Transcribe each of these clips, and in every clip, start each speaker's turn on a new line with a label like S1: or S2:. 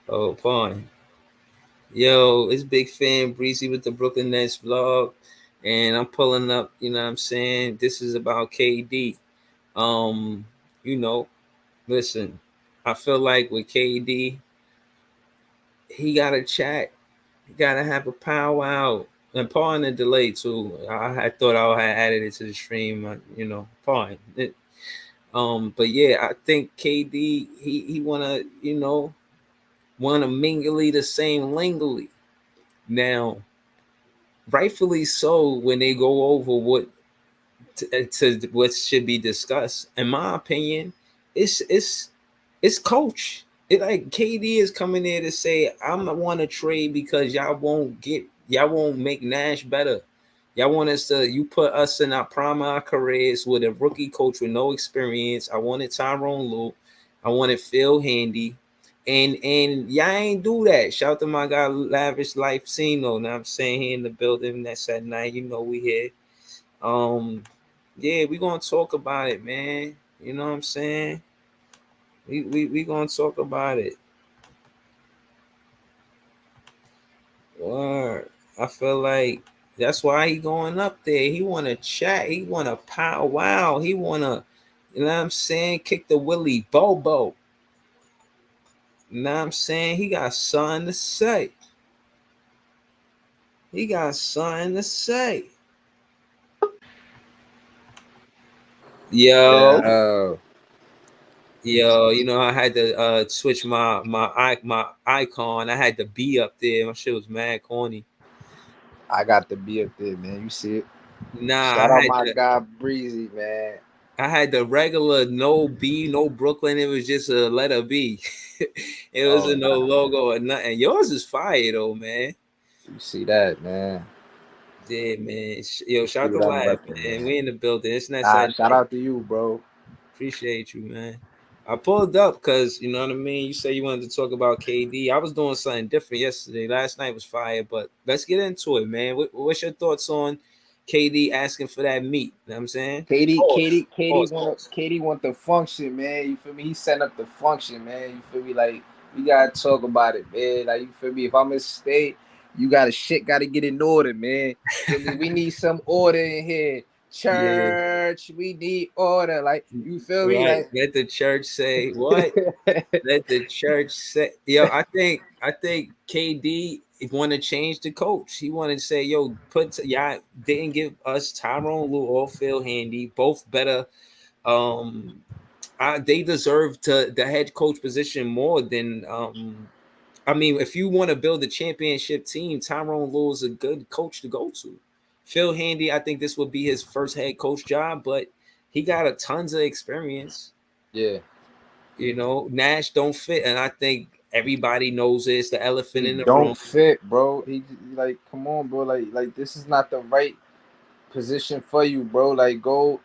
S1: Oh, fine. Yo, it's Big Fan Breezy with the Brooklyn Nets vlog. And I'm pulling up, you know what I'm saying? This is about KD. Um, you know, listen, I feel like with KD, he gotta chat. He gotta have a powwow. And pardon the delay too. I thought I had added it to the stream, pardon. But yeah, I think KD he wanna mingly the same lingly. Now, rightfully so, when they go over to what should be discussed, in my opinion, it's coach. It like KD is coming there to say I'm gonna want to trade because y'all won't make Nash better. Y'all want us to you put us in our prime of our careers with a rookie coach with no experience. I wanted Tyrone Lue. I wanted Phil Handy. And y'all ain't do that. Shout out to my guy Lavish Life Cino. Now I'm saying here in the building. That's at night. You know we here. Um yeah, we gonna talk about it, man. You know what I'm saying? We gonna talk about it. Word. I feel like that's why he going up there. He wanna chat. He wanna pow wow. He wanna, you know what I'm saying, kick the Willie Bobo. You know what I'm saying? He got something to say. He got something to say.
S2: Yeah.
S1: Yo, yo, I had to switch my icon. I had the B up there. My shit was mad corny.
S2: I got the B up there, man. You see it?
S1: Nah,
S2: Shout out my guy Breezy, man.
S1: I had the regular no B, no Brooklyn. It was just a letter B. It
S2: Oh
S1: wasn't no
S2: nah,
S1: logo or nothing. Yours is fire though, man.
S2: you see that, man.
S1: Yeah, man. Yo,
S2: You see
S1: shout out to
S2: what I'm
S1: Live,
S2: repping,
S1: man.
S2: man.
S1: We in the building. It's not
S2: Nah,
S1: that
S2: shout
S1: night.
S2: out to you, bro.
S1: Appreciate you, man. I pulled up because you know what I mean. You say you wanted to talk about KD. I was doing something different yesterday. Last night was fire, but let's get into it, man. What's your thoughts on KD asking for that meat? You know what I'm saying?
S2: Katie,
S1: Pause.
S2: Katie, Katie
S1: Pause.
S2: want
S1: Pause.
S2: Katie want the function, man. You feel me? He setting up the function, man. You feel me? Like we gotta talk about it, man. Like you feel me? If I'm in state, you gotta get in order, man. Feel me? We need some order in here.
S1: Yeah.
S2: Church, we need order. Like you feel me?
S1: Right.
S2: Like
S1: Let the church say what? Let the church say. Yo, I think KD want to change the coach. He wanted to say, yo, y'all didn't give us Tyrone Lue or Phil Handy, both better. Um, they deserve to the head coach position more than. I mean, if you want to build a championship team, Tyrone Lue is a good coach to go to. Phil Handy, I think this would be his first head coach job, but he got a tons of experience.
S2: yeah,
S1: Nash don't fit, and I think everybody knows it's the elephant
S2: he
S1: in the room.
S2: don't fit, bro. He like, come on, bro. Like this is not the right position for you, bro. Like go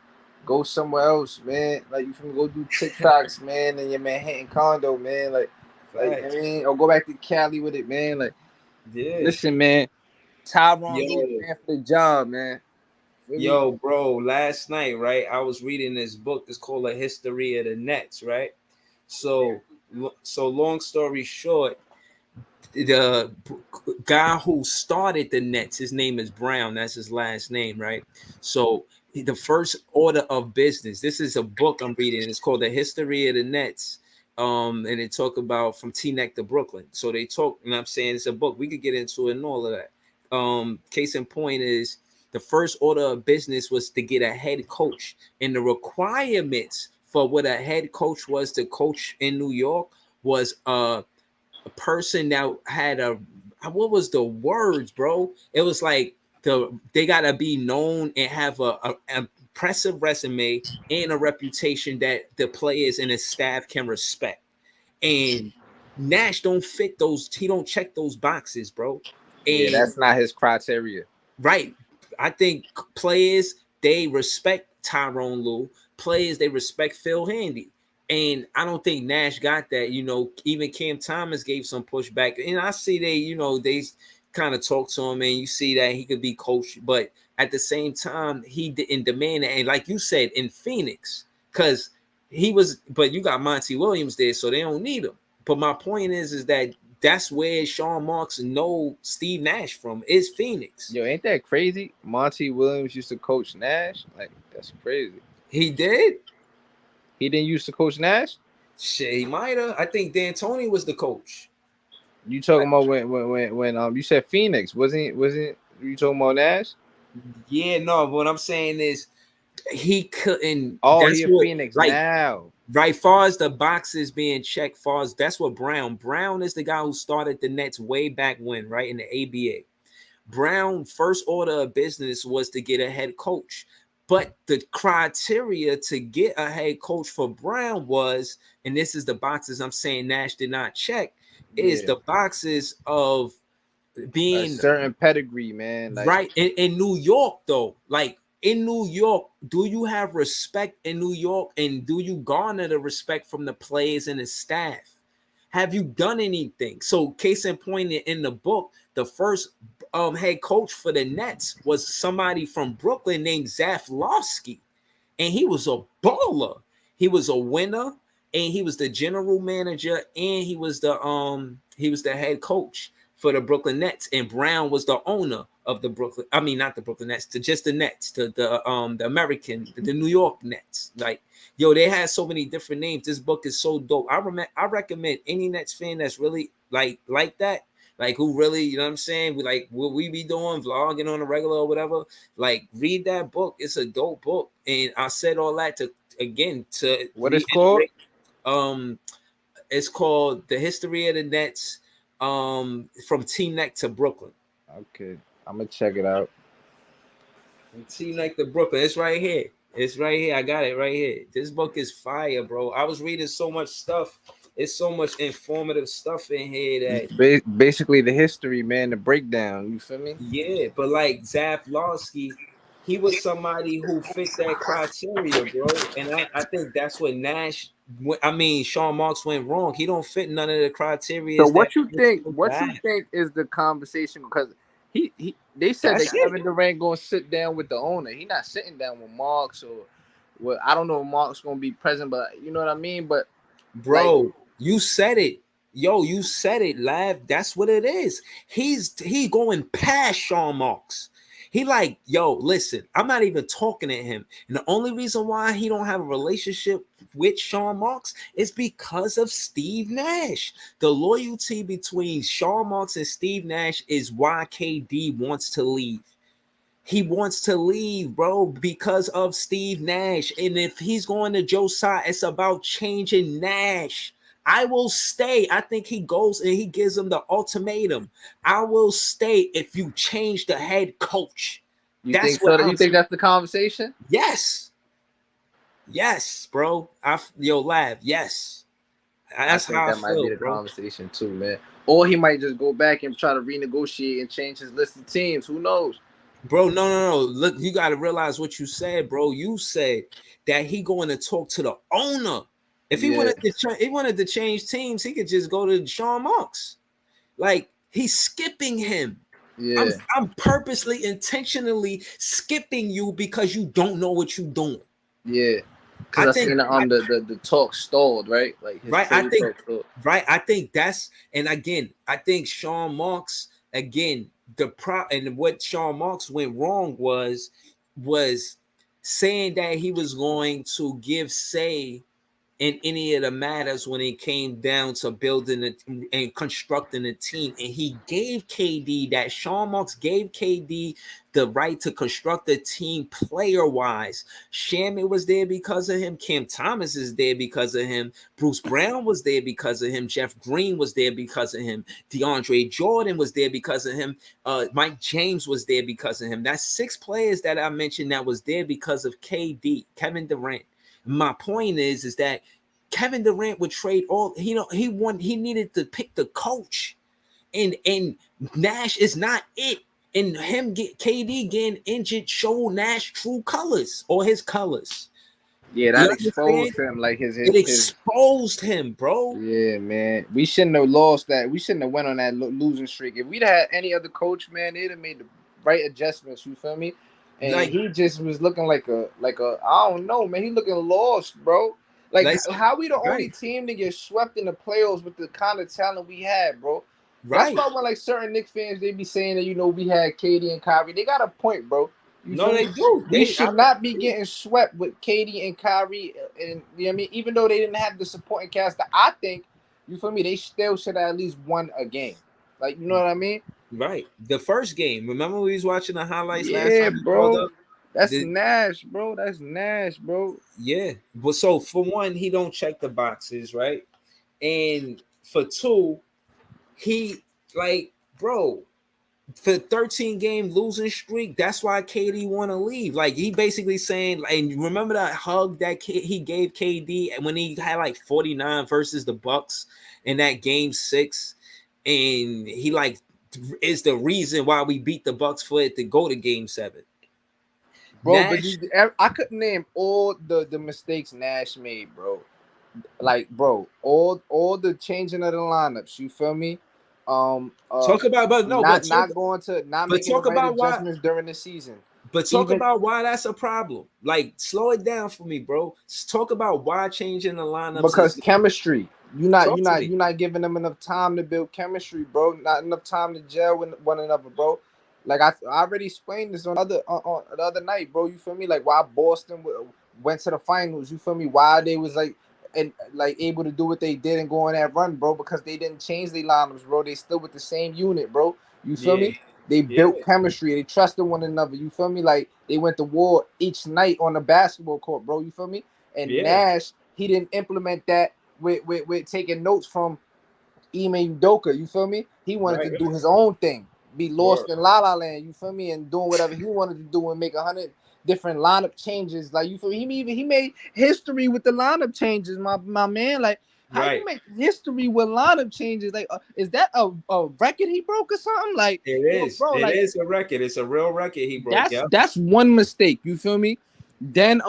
S2: somewhere else, man. Like you can go do TikToks, man, in your Manhattan condo, man. Like I
S1: Facts.
S2: mean, or go back to Cali with it, man. Like,
S1: Yeah.
S2: listen, man. Tyron Lue,
S1: Yo,
S2: man, for the job, man. Feel me?
S1: bro, last night, right? I was reading this book. It's called A History of the Nets, right? So, so long story short, the guy who started the Nets, his name is Brown. That's his last name, right? So the first order of business. This is a book I'm reading. It's called The History of the Nets. And they talk about from Teaneck to Brooklyn. So they talk, and I'm saying it's a book. We could get into it and all of that. Case in point is the first order of business was to get a head coach, and the requirements for what a head coach was to coach in New York was a person that had a what was the words, bro? It was like they gotta be known and have a impressive resume and a reputation that the players and his staff can respect. And Nash don't fit those. He don't check those boxes, bro.
S2: Yeah,
S1: And
S2: that's not his criteria.
S1: right, I think players they respect Tyrone Lue. Players they respect Phil Handy. And I don't think Nash got that. Even Cam Thomas gave some pushback. And I see they kind of talk to him and you see that he could be coached. But at the same time, he didn't demand it. And like you said, in Phoenix, because but you got Monty Williams there, so they don't need him. But my point is that that's where Sean Marks know Steve Nash from, is Phoenix.
S2: Yo, ain't that crazy? Monty Williams used to coach Nash. Like, that's crazy.
S1: He did.
S2: He didn't used to coach Nash.
S1: Shit, he might have. I think D'Antoni was the coach.
S2: You talking about when you said Phoenix? Wasn't you talking about Nash?
S1: Yeah, no. What I'm saying is he couldn't.
S2: Oh,
S1: That's
S2: he in
S1: what,
S2: Phoenix
S1: like,
S2: now.
S1: right, far as the boxes being checked, far as that's what Brown is the guy who started the Nets way back when, right, in the ABA. Brown first order of business was to get a head coach. But the criteria to get a head coach for Brown was, and this is the boxes I'm saying Nash did not check, is
S2: Yeah,
S1: the boxes of
S2: a
S1: being
S2: certain pedigree, man. Like,
S1: right in New York, though. Like in New York, do you have respect in New York, and do you garner the respect from the players and the staff? Have you done anything? So, case in point, in the book, the first head coach for the Nets was somebody from Brooklyn named Zaflowski, and he was a baller. He was a winner, and he was the general manager, and he was the head coach for the Brooklyn Nets. And Brown was the owner of the Brooklyn. I mean, not the Brooklyn Nets, to just the Nets, to the American, the New York Nets. Like, yo, they had so many different names. This book is so dope. I recommend any Nets fan that's really like that, like who really, you know what I'm saying? We like what we be doing, vlogging on a regular or whatever. Like, read that book. It's a dope book. And I said all that to
S2: what it's called?
S1: reiterate. Um, it's called The History of the Nets, from Teaneck to Brooklyn.
S2: Okay, I'm gonna check it out.
S1: From Teaneck to Brooklyn. It's right here. It's right here. I got it right here. This book is fire, bro. I was reading so much stuff. It's so much informative stuff in here that,
S2: Basically, the history, man, the breakdown. You feel me?
S1: yeah, but like Zaflowski, he was somebody who fit that criteria, bro. And I think that's what Sean Marks went wrong. He don't fit none of the criteria
S2: So
S1: that
S2: what you
S1: we're
S2: think?
S1: supposed to
S2: What you
S1: have.
S2: think is the conversation? Because they said
S1: That's
S2: that
S1: it,
S2: Kevin Durant gonna sit down with the owner. He not sitting down with Marks or what? I don't know if Marks gonna be present, but you know what I mean. But like,
S1: bro. You said it. Yo, you said it, Lav. That's what it is. He going past Sean Marks. He like, yo, listen, I'm not even talking to him. And the only reason why he don't have a relationship with Sean Marks is because of Steve Nash. The loyalty between Sean Marks and Steve Nash is why KD wants to leave. He wants to leave, bro, because of Steve Nash. And if he's going to Josiah, it's about changing Nash. I will stay. I think he goes and he gives him the ultimatum. I will stay if you change the head coach.
S2: you
S1: That's
S2: think
S1: what
S2: so?
S1: I'm
S2: You think
S1: saying.
S2: that's the conversation?
S1: Yes. Yes, bro. Yo, Lav, yes.
S2: I
S1: That's
S2: think
S1: how I
S2: that might be
S1: feel,
S2: the
S1: bro.
S2: conversation too, man. Or he might just go back and try to renegotiate and change his list of teams. Who knows?
S1: Bro, no. Look, you got to realize what you said, bro. You said that he going to talk to the owner. If he
S2: Yeah,
S1: wanted to change teams, he could just go to Sean Marks. Like, he's skipping him. I'm
S2: yeah,
S1: I'm purposely, intentionally skipping you because you don't know what you're doing.
S2: yeah. Because
S1: I
S2: I
S1: think
S2: seen the talk stalled, right? Like his
S1: right. I
S2: trade
S1: think
S2: talk stalled.
S1: right. I think that's, and again, I think Sean Marks, again, and what Sean Marks went wrong was saying that he was going to give say in any of the matters when it came down to building it and constructing a team. And he gave KD that. Sean Marks gave KD the right to construct a team player wise. Shamit was there because of him. Cam Thomas is there because of him. Bruce Brown was there because of him. Jeff Green was there because of him. DeAndre Jordan was there because of him. Mike James was there because of him. That's 6 players that I mentioned that was there because of KD, Kevin Durant. My point is that Kevin Durant would trade all, he needed to pick the coach, and Nash is not it. And him get KD getting injured showed Nash true colors, or his colors.
S2: Yeah,
S1: You
S2: that
S1: understand?
S2: exposed him. Like
S1: It
S2: his.
S1: exposed him, bro.
S2: Yeah, man. We shouldn't have lost that. We shouldn't have went on that losing streak. If we'd had any other coach, man, they'd have made the right adjustments. You feel me? And
S1: Like,
S2: he just was looking like a I don't know, man. He looking lost, bro. Like
S1: like
S2: how we the only
S1: right.
S2: team to get swept in the playoffs with the kind of talent we had, bro? That's
S1: Right.
S2: why when like certain Knicks fans they be saying that we had KD and Kyrie. They got a point, bro. You
S1: No,
S2: feel
S1: they
S2: me?
S1: do.
S2: We
S1: They,
S2: should not be getting swept with KD and Kyrie, and you know what I mean. Even though they didn't have the supporting cast, that I think you feel me. They still should have at least won a game. Like you know what I mean?
S1: right. The first game. Remember we was watching the highlights last
S2: Yeah,
S1: time we called
S2: bro.
S1: up.
S2: That's
S1: The
S2: Nash, bro. That's Nash, bro.
S1: yeah. But so for one, he don't check the boxes, right? And for two, he like, bro, for 13 game losing streak, that's why KD want to leave. Like he basically saying, and remember that hug that he gave KD when he had like 49 versus the Bucks in that game 6, and he like is the reason why we beat the Bucks for it to go to game 7.
S2: Bro, but
S1: Nash,
S2: I could name all the mistakes Nash made, bro. Like, bro, all the changing of the lineups. You feel me? Um, uh,
S1: talk about, but no,
S2: not not going to not
S1: but
S2: making the
S1: talk
S2: right
S1: about why.
S2: adjustments during the season.
S1: But talk
S2: Even
S1: about why that's a problem. Like, slow it down for me, bro. Talk about why changing the lineups
S2: because
S1: is.
S2: chemistry. You're not
S1: Talk
S2: you're
S1: to
S2: not
S1: me.
S2: you're not giving them enough time to build chemistry, bro. Not enough time to gel with one another, bro. Like I already explained this on the other night, bro. You feel me? Like why Boston went to the finals. You feel me? Why they was and like able to do what they did and go on that run, bro. Because they didn't change their lineups, bro. They still with the same unit, bro. You feel
S1: Yeah,
S2: me? They
S1: yeah,
S2: built chemistry. They trusted one another. You feel me? Like they went to war each night on the basketball court, bro. You feel me? And
S1: yeah.
S2: Nash, he didn't implement that with taking notes from Ime Udoka. You feel me? He wanted
S1: Right,
S2: to do
S1: right.
S2: his own thing, be
S1: Word.
S2: lost in La La Land. You feel me? And doing whatever he wanted to do and make 100 different lineup changes. Like you feel me? He made history with the lineup changes. My man, like. How you
S1: Right.
S2: make history with lineup changes? Like, is that a record he broke or something? Like,
S1: It
S2: yo,
S1: is.
S2: bro,
S1: It
S2: like
S1: is a record. It's a real record he broke.
S2: that's
S1: Yep.
S2: that's one mistake. You feel me? Then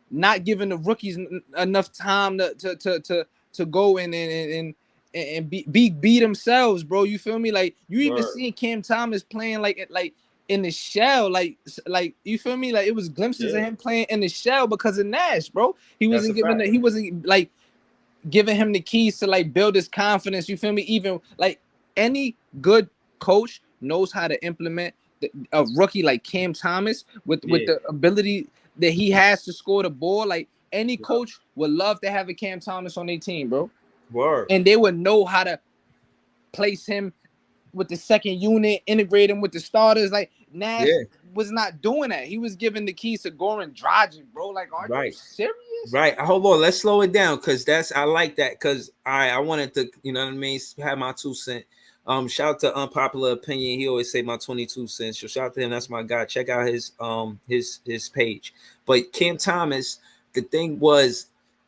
S2: not giving the rookies enough time to go and be themselves, bro. You feel me? Like you even
S1: Word.
S2: seeing Cam Thomas playing like in the shell, like you feel me? Like it was glimpses of
S1: Yeah.
S2: him playing in the shell because of Nash, bro.
S1: That's a fact.
S2: He wasn't like giving him the keys to like build his confidence. You feel me? Even like any good coach knows how to implement a rookie like Cam Thomas with
S1: Yeah.
S2: the ability that he has to score the ball. Like any
S1: Yep.
S2: coach would love to have a Cam Thomas on their team, bro,
S1: Word.
S2: and they would know how to place him with the second unit, integrate him with the starters. Like Nash
S1: Yeah.
S2: was not doing that. He was giving the keys to Goran Dragic, bro. Like, are you
S1: Right.
S2: serious?
S1: Right. Hold on. Let's slow it down because that's I like that because I wanted to, you know what I mean, have my 2 cents. Shout out to Unpopular Opinion. He always say my 22 cents. So shout out to him. That's my guy. Check out his page. But Cam Thomas, the thing was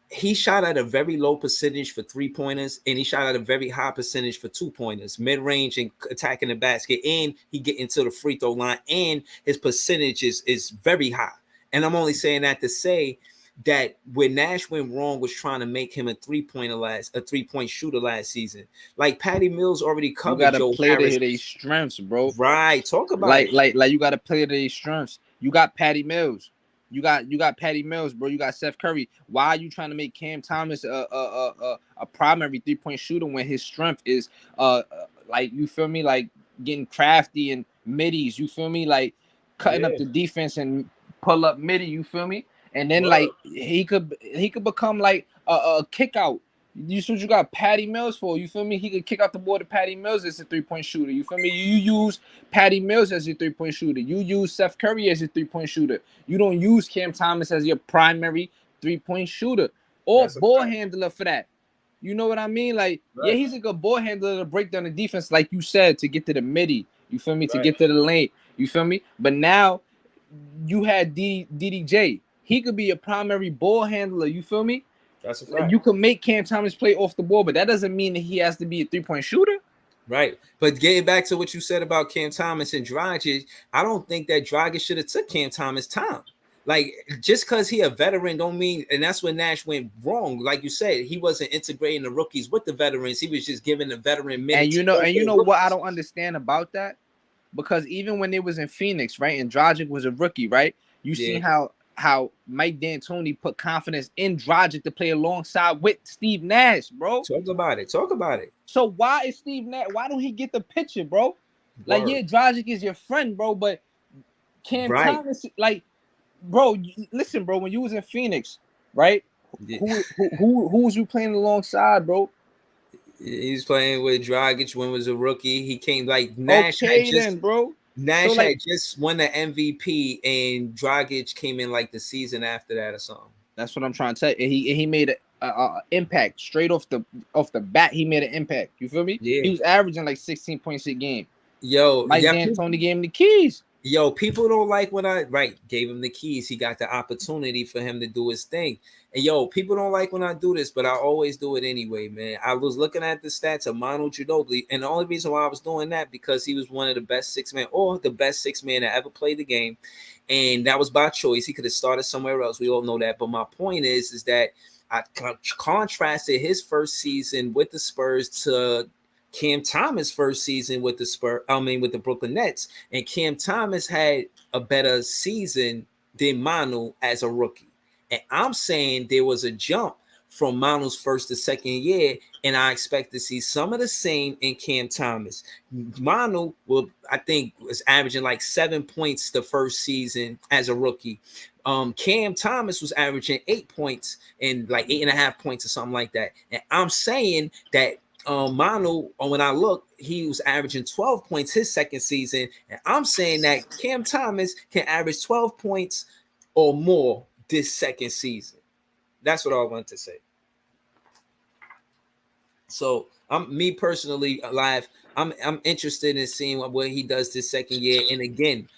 S1: he shot at a very low percentage for 3 pointers and he shot at a very high percentage for 2 pointers, mid-range and attacking the basket, and he get into the free throw line, and his percentage is very high. And I'm only saying that to say that where Nash went wrong was trying to make him a 3-point shooter last season. Like Patty Mills already
S2: You
S1: covered
S2: gotta
S1: Joe
S2: play
S1: Harris.
S2: to their strengths, bro.
S1: Right. Talk about it.
S2: Like you got to play to their strengths. You got Patty Mills. You got Patty Mills, bro. You got Seth Curry. Why are you trying to make Cam Thomas a primary 3-point shooter when his strength is like you feel me, like getting crafty and middies. You feel me, like cutting up
S1: Yeah.
S2: the defense and pull up midi. You feel me, and then
S1: Word.
S2: like he could become like a kick out. You got Patty Mills for. You feel me? He could kick out the ball to Patty Mills as a 3-point shooter. You feel me? You use Patty Mills as your 3-point shooter. You use Seth Curry as your 3-point shooter. You don't use Cam Thomas as your primary 3-point shooter or
S1: That's a
S2: ball
S1: fact.
S2: handler for that. You know what I mean? Like, yeah,
S1: Right.
S2: he's a good ball handler to break down the defense, like you said, to get to the midi. You feel me? To
S1: Right.
S2: get to the lane. You feel me? But now you had DDJ. He could be a primary ball handler. You feel me?
S1: That's a
S2: You
S1: fact.
S2: can make Cam Thomas play off the ball, but that doesn't mean that he has to be a 3-point shooter.
S1: Right. But getting back to what you said about Cam Thomas and Dragic, I don't think that Dragic should have took Cam Thomas time. Like just because he a veteran don't mean, and that's when Nash went wrong. Like you said, he wasn't integrating the rookies with the veterans. He was just giving the veteran
S2: And
S1: minutes over
S2: you
S1: the
S2: know what I
S1: rookies.
S2: don't understand about that? Because even when they was in Phoenix, right, and Dragic was a rookie, right? You
S1: Yeah.
S2: seen how how Mike D'Antoni put confidence in Dragic to play alongside with Steve Nash, bro.
S1: Talk about it. Talk about it.
S2: So why is Steve Nash? Why don't he get the picture, bro? Like,
S1: Word.
S2: yeah, Dragic is your friend, bro, but Cam
S1: Right.
S2: Thomas, like, bro, listen, bro. When you was in Phoenix, right?
S1: Yeah.
S2: Who was you playing alongside, bro?
S1: He was playing with Dragic when he was a rookie. He came like
S2: Okay, then, bro. So
S1: Nash
S2: like,
S1: had just won the MVP, and Dragic came in like the season after that or something.
S2: that's what I'm trying to tell you. He made a impact straight off the bat. He made an impact. You feel me?
S1: Yeah.
S2: He was averaging like 16 points a game.
S1: Yo,
S2: Mike
S1: yeah,
S2: D'Antoni gave him the keys.
S1: people don't like when I gave him the keys. He got the opportunity for him to do his thing. And people don't like when I do this, but I always do it anyway, man. I was looking at the stats of Manu Ginobili, and the only reason why I was doing that because he was one of the best six man or the best six man that ever played the game, and that was by choice. He could have started somewhere else. We all know that. But my point is that I contrasted his first season with the Spurs to Cam Thomas' first season with with the Brooklyn Nets, and Cam Thomas had a better season than Manu as a rookie. And I'm saying there was a jump from Manu's first to second year, and I expect to see some of the same in Cam Thomas. Manu I think, was averaging like 7 points the first season as a rookie. Cam Thomas was averaging 8 points and like 8.5 points or something like that. And I'm saying that Manu, when I look, he was averaging 12 points his second season. And I'm saying that Cam Thomas can average 12 points or more this second season. That's what I want to say. So I'm me personally alive. I'm interested in seeing what he does this second year. And again,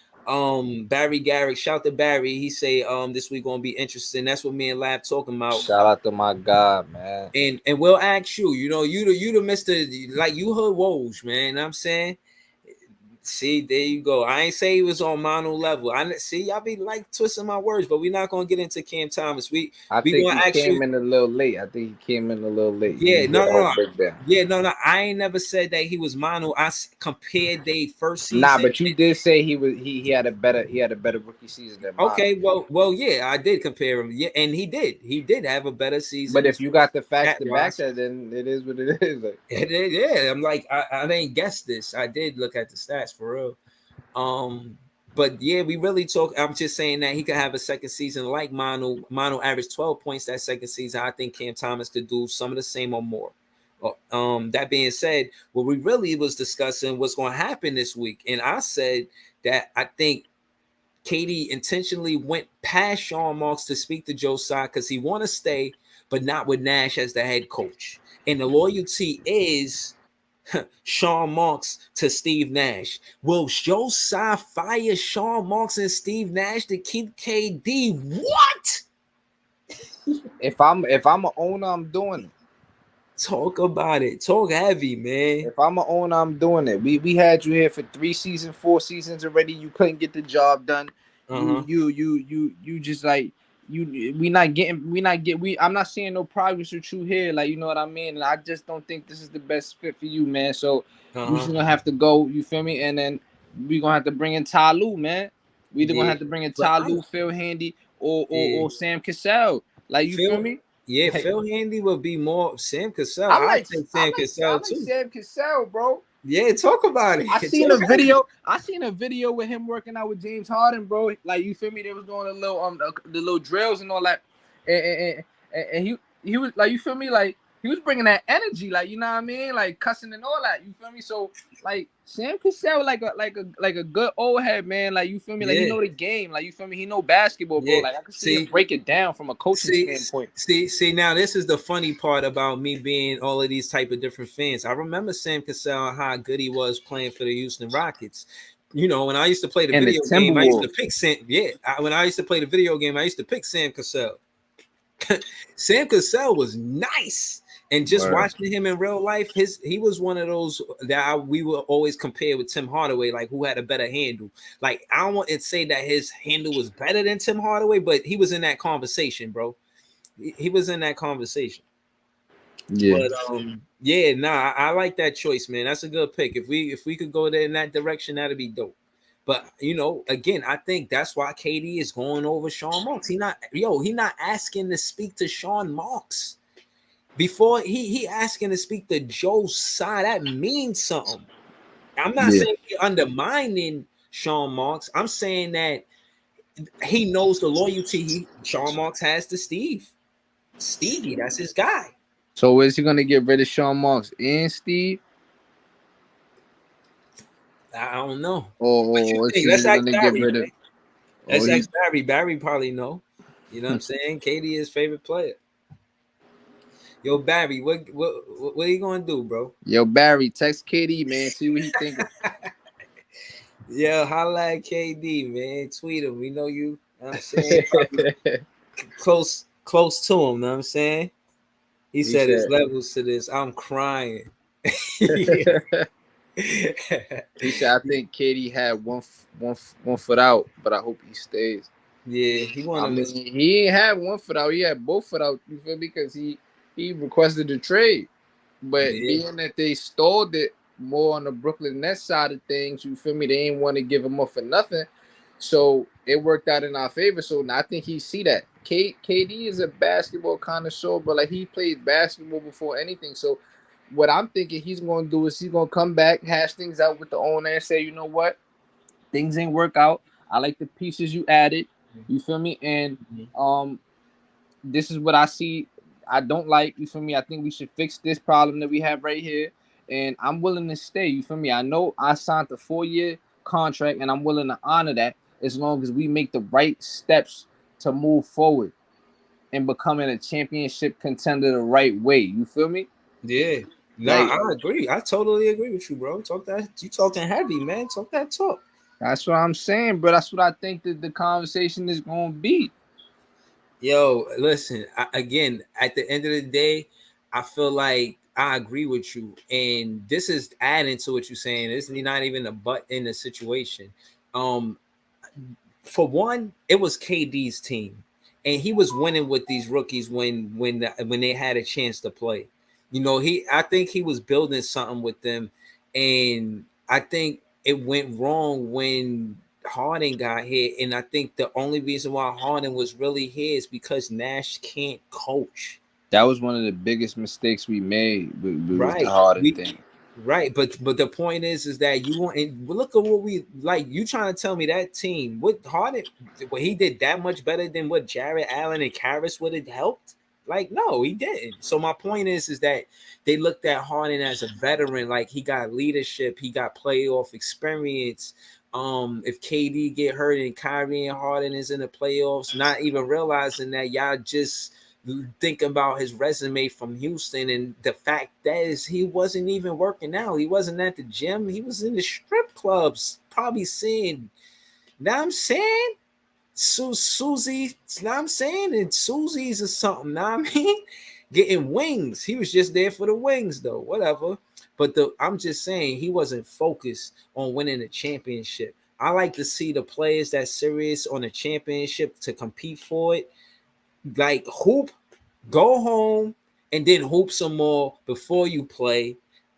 S1: Barry Garrick, shout to Barry. He say this week gonna be interesting. That's what me and Lab talking about.
S2: Shout out to my God, man.
S1: And we'll ask you, you the Mr. Like you heard Woj, man. You know what I'm saying? See, there you go. I ain't say he was on Manu level. I see y'all be like twisting my words, but we're not gonna get into Cam Thomas.
S2: I
S1: We
S2: think
S1: gonna
S2: he
S1: ask you.
S2: came in a little late. I think he came in a little late.
S1: Yeah, no, no, no.
S2: Breakdown.
S1: Yeah, no, no. I ain't never said that he was Manu. Compared their first
S2: Nah,
S1: season.
S2: but you did say he had a better rookie season than mine.
S1: Okay, well, yeah, I did compare him. Yeah, and he did have a better season.
S2: But if you got the facts to back
S1: stat-wise.
S2: that, then it is what it is. Like,
S1: Yeah, I'm like, I didn't guess this. I did look at the stats for real. But yeah, we really talk. I'm just saying that he could have a second season like Manu. Manu averaged 12 points that second season. I think Cam Thomas could do some of the same or more. That being said, what we really was discussing what's going to happen this week, and I said that I think Katie intentionally went past Sean Marks to speak to Joe Tsai because he want to stay, but not with Nash as the head coach. And the loyalty is Sean Marks to Steve Nash. Will Joe Tsai fire Sean Marks and Steve Nash to keep KD? What?
S2: if I'm an owner, I'm doing it.
S1: Talk about it. Talk heavy, man.
S2: If I'm an owner, I'm doing it. We had you here for 4 seasons already. You couldn't get the job done. You just like I'm not seeing no progress with you here. Like, you know what I mean? And I just don't think this is the best fit for you, man. So we just gonna have to go. You feel me? And then we gonna have to bring in Ty Lue, man. We either gonna have to bring in Ty Lue, Phil Handy, or Sam Cassell. Like, you feel me?
S1: Yeah,
S2: Like,
S1: Phil Handy would be more Sam Cassell.
S2: I
S1: I'd take Sam Cassell too.
S2: Sam Cassell, bro.
S1: Yeah, talk about it.
S2: I seen a video with him working out with James Harden, bro. Like, you feel me? They was doing a little the little drills and all that, and he was like, you feel me? Like, he was bringing that energy, like, you know what I mean? Like, cussing and all that. You feel me? So, like, Sam Cassell, like a good old head, man. Like, you feel me? Like, he know the game. Like, you feel me? He know basketball, bro. Like, I can see him break it down from a coaching standpoint.
S1: See, now this is the funny part about me being all of these type of different fans. I remember Sam Cassell and how good he was playing for the Houston Rockets. You know, when I used to play the video game, I used to pick Sam. Yeah, when I used to play the video game, I used to pick Sam Cassell. Sam Cassell was nice. And just watching him in real life, he was one of those that we would always compare with Tim Hardaway, like who had a better handle. Like, I don't want to say that his handle was better than Tim Hardaway, but he was in that conversation, bro. He was in that conversation. Yeah. But I like that choice, man. That's a good pick. If we could go there in that direction, that'd be dope. But again, I think that's why KD is going over Sean Marks. He not asking to speak to Sean Marks. Before he asking to speak to Joe Tsai. That means something. I'm not
S2: Yeah.
S1: saying he undermining Sean Marks. I'm saying that he knows the loyalty Sean Marks has to Stevie. That's his guy.
S2: So is he gonna get rid of Sean Marks and Steve,
S1: I don't know. What you
S2: or is
S1: think?
S2: he
S1: Let's
S2: just
S1: ask
S2: gonna get
S1: Barry,
S2: rid
S1: man.
S2: of? Oh,
S1: Let's
S2: he's
S1: ask Barry. Barry probably know. You know what I'm saying? KD is favorite player. Yo, Barry, what are you gonna do, bro?
S2: yo Barry. Text KD, man. See what he thinking.
S1: Yeah, holla at KD, man. Tweet him. We know you. Know what I'm saying probably close to him. Know what I'm saying? He
S2: He
S1: said his
S2: said.
S1: levels to this. I'm crying. Yeah.
S2: He said, I think KD had one foot out, but I hope he stays.
S1: Yeah, he
S2: I
S1: wanted
S2: mean,
S1: to.
S2: he ain't had one foot out. He had both foot out. You feel me? Because he requested the trade, but
S1: Yeah,
S2: being that they stalled it more on the Brooklyn Nets side of things, you feel me? They ain't want to give him up for nothing, so it worked out in our favor. So I think he see that. KD is a basketball connoisseur, but like he played basketball before anything. So what I'm thinking he's gonna do is he's gonna come back, hash things out with the owner, and say, you know what, things ain't work out. I like the pieces you added. You feel me? And um, this is what I see. I don't like. You feel me? I think we should fix this problem that we have right here. And I'm willing to stay. You feel me? I know I signed a 4-year contract, and I'm willing to honor that as long as we make the right steps to move forward and becoming a championship contender the right way. You feel me?
S1: yeah. Nah,
S2: Like
S1: I agree. I totally agree with you, bro. Talk that. You talking heavy, man. Talk that talk.
S2: that's what I'm saying, bro. That's what I think that the conversation is gonna be.
S1: Yo, listen. Again, at the end of the day, I feel like I agree with you, and this is adding to what you're saying. This is not even a butt in the situation. Um, for one, it was KD's team, and he was winning with these rookies when they had a chance to play. I think he was building something with them, and I think it went wrong when Harden got hit. And I think the only reason why Harden was really here is because Nash can't coach.
S2: That was one of the biggest mistakes we made. Was the
S1: Right.
S2: Harden thing.
S1: Right, but the point is that you want, and look at what we like. You trying to tell me that team what Harden, what he did that much better than what Jared Allen and Karras would have helped? Like, no, he didn't. So my point is that they looked at Harden as a veteran, like he got leadership, he got playoff experience. If KD get hurt and Kyrie and Harden is in the playoffs, not even realizing that y'all just thinking about his resume from Houston, and the fact that is he wasn't even working out. He wasn't at the gym. He was in the strip clubs, probably seeing. Now I'm saying, Susie. Now I'm saying, and Susie's or something. Now I mean, getting wings. He was just there for the wings, though. Whatever. But I'm just saying he wasn't focused on winning a championship. I like to see the players that serious on a championship to compete for it, like hoop, go home, and then hoop some more before you play.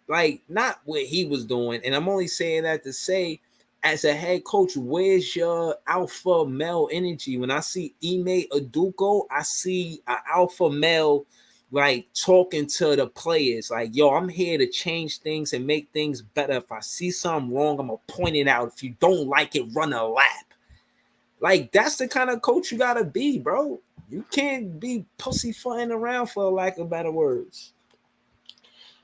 S1: Like not what he was doing. And I'm only saying that to say, as a head coach, where's your alpha male energy? When I see Ime Udoka, I see an alpha male like talking to the players, like, yo, I'm here to change things and make things better. If I see something wrong, I'm gonna point it out. If you don't like it, run a lap. Like that's the kind of coach you gotta be, bro. You can't be pussyfooting around, for lack of better words.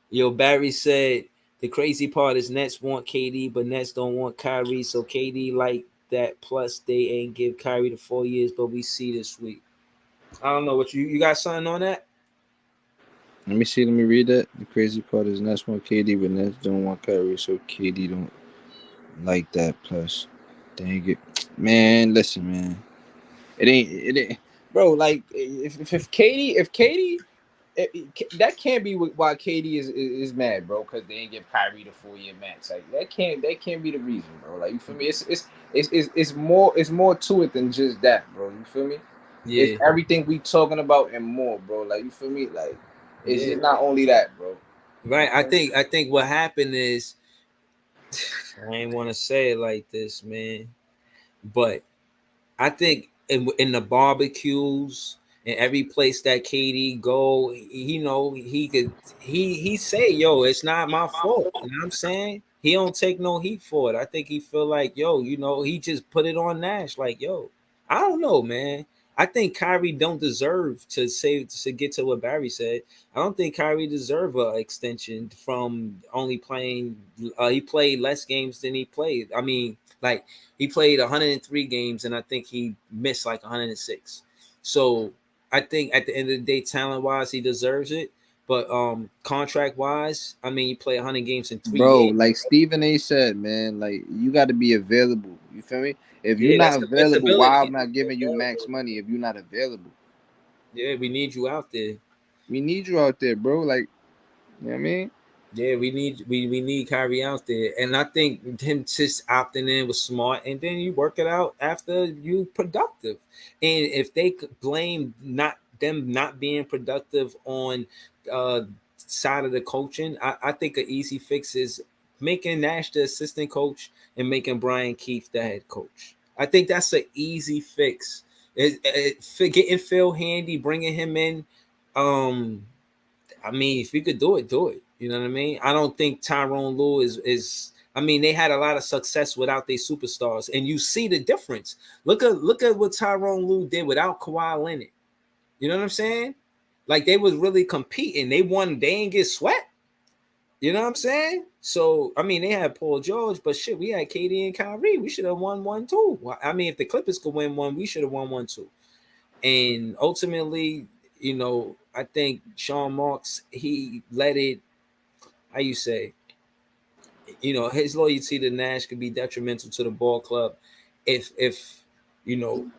S1: Yo, Barry said the crazy part is Nets want KD, but Nets don't want Kyrie. So KD like that. Plus, they ain't give Kyrie the 4 years, but we see this week. I don't know what you got something on that.
S2: Let me see. Let me read that. The crazy part is Nets want KD, but Nets don't want Kyrie, so KD don't like that. Plus, dang it, man. Listen, man. It ain't, bro. Like if KD, that can't be why KD is mad, bro. Because they ain't give Kyrie the 4-year max. Like that can't be the reason, bro. Like you feel me? It's more to it than just that, bro. You feel me? It's
S1: Yeah,
S2: everything we talking about and more, bro. Like you feel me? Like it's
S1: yeah,
S2: just not only that, bro. You
S1: right. I
S2: feel me?
S1: think what happened is I ain't want to say it like this, man, but I think in the barbecues and every place that KD go, he could he say, yo, it's not my fault. You know what I'm saying? He don't take no heat for it. I think he feel like, yo, he just put it on Nash, like, yo. I don't know, man. I think Kyrie don't deserve to get to what Barry said. I don't think Kyrie deserve a extension from only playing. He played less games than he played. I mean, like he played 103 games, and I think he missed like 106. So I think at the end of the day, talent wise, he deserves it. But contract wise, I mean, you play 100 games in 3 years.
S2: Bro, like Stephen A said, man, like you got to be available. You feel me? If you're
S1: Yeah,
S2: not
S1: that's the best
S2: available, why I'm
S1: ability.
S2: not giving you max money if you're not available?
S1: Yeah, we need you out there.
S2: We need you out there, bro. Like, you know what I mean?
S1: Yeah, we need Kyrie out there, and I think him just opting in was smart. And then you work it out after you productive. And if they could blame not being productive on uh side of the coaching, I think an easy fix is making Nash the assistant coach and making Brian Keefe the head coach. I think that's an easy fix. For getting Phil Handy, bringing him in. Um, I mean, if you could do it, do it. You know what I mean? I don't think Tyrone Lue is. I mean, they had a lot of success without their superstars, and you see the difference. Look at what Tyrone Lue did without Kawhi Leonard. You know what I'm saying? Like they was really competing. They won. They ain't get sweat. You know what I'm saying? So I mean, they had Paul George, but shit, we had KD and Kyrie. We should have won one too. I mean, if the Clippers could win one, we should have won one too. And ultimately, I think Sean Marks, he let it, how you say, his loyalty to Nash could be detrimental to the ball club. If you know,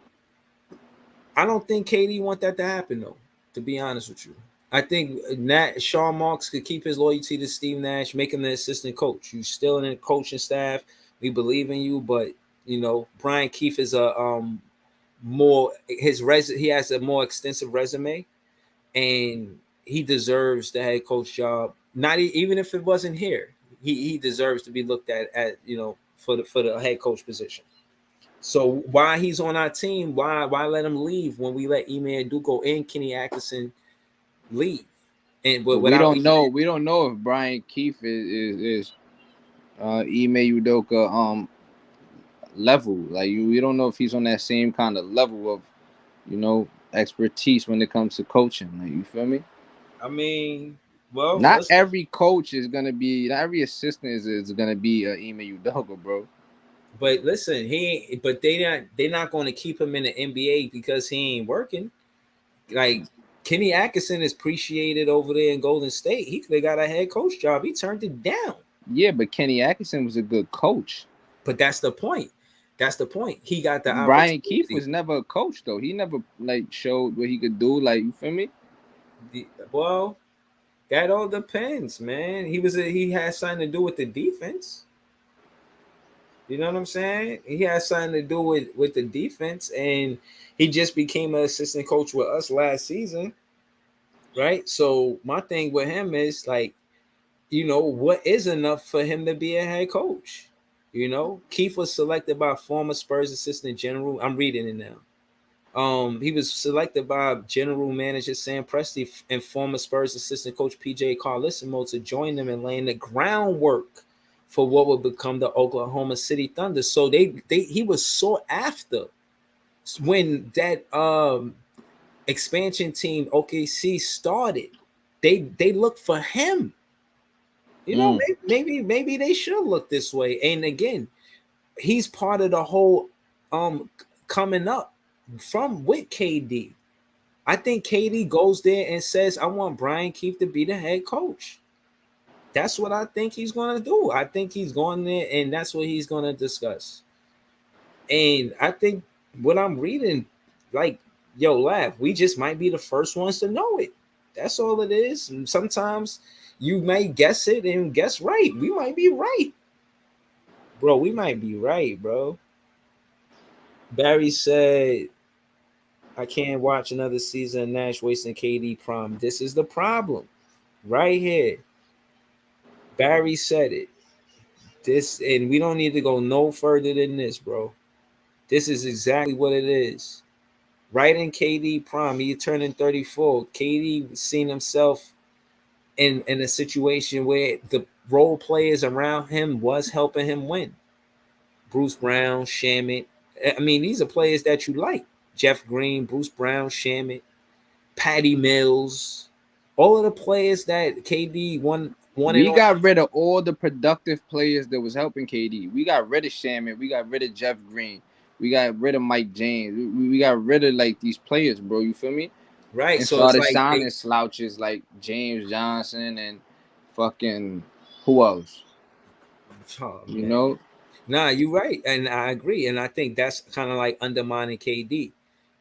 S1: I don't think KD want that to happen though. To be honest with you, I think Sean Marks could keep his loyalty to Steve Nash, make him the assistant coach. You still in the coaching staff. We believe in you, but Brian Keefe is a more he has a more extensive resume, and he deserves the head coach job. Not even if it wasn't here, he deserves to be looked at for the head coach position. So why he's on our team? Why let him leave when we let Ime Duko and Kenny Atkinson leave? And
S2: But we
S1: without
S2: don't know.
S1: Ime,
S2: We don't know if Brian Keefe is Ime Udoka level. Like we don't know if he's on that same kind of level of expertise when it comes to coaching. Like you feel me?
S1: I mean, well,
S2: Not
S1: let's.
S2: every coach is gonna be. Not every assistant is gonna be Ime Udoka, bro.
S1: But listen, he ain't. But they're not going to keep him in the NBA because he ain't working. Like Kenny Atkinson is appreciated over there in Golden State. He could have got a head coach job. He turned it down.
S2: Yeah, but Kenny Atkinson was a good coach.
S1: But that's the point. That's the point. He got the
S2: Brian Keefe
S1: opportunity.
S2: was never a coach though. He never like showed what he could do. Like you feel me?
S1: Well, that all depends, man. He has something to do with the defense. You know what I'm saying? He has something to do with the defense, and he just became an assistant coach with us last season, right? So my thing with him is like, what is enough for him to be a head coach? Keith was selected by former Spurs assistant general. I'm reading it now. He was selected by general manager Sam Presti and former Spurs assistant coach PJ Carlissimo to join them in laying the groundwork for what would become the Oklahoma City Thunder. So he was sought after when that expansion team OKC started. They looked for him.
S2: Mm.
S1: Maybe they should look this way. And again, he's part of the whole coming up from with KD. I think KD goes there and says, I want Brian Keefe to be the head coach. That's what I think he's going to do. I think he's going there and that's what he's going to discuss. And I think what I'm reading, like, yo, laugh, we just might be the first ones to know it. That's all it is. And sometimes you may guess it and guess right. We might be right. Bro, we might be right, bro. Barry said, I can't watch another season of Nash wasting KD prime. This is the problem right here. Barry said it. This, and we don't need to go no further than this, bro. This is exactly what it is. Right in KD prime, he turning 34. KD seen himself in a situation where the role players around him was helping him win. Bruce Brown, Shamit. I mean, these are players that you like. Jeff Green, Bruce Brown, Shamit, Patty Mills, all of the players that KD wanted
S2: We
S1: on.
S2: got rid of all the productive players that was helping KD. We got rid of Shamit. We got rid of Jeff Green. We got rid of Mike James. We got rid of like these players, bro. You feel me?
S1: Right.
S2: And
S1: So it's
S2: started
S1: like
S2: signing slouches like James Johnson and fucking who else?
S1: oh
S2: You
S1: man.
S2: know?
S1: Nah, you're right. And I agree. And I think that's kind of like undermining KD.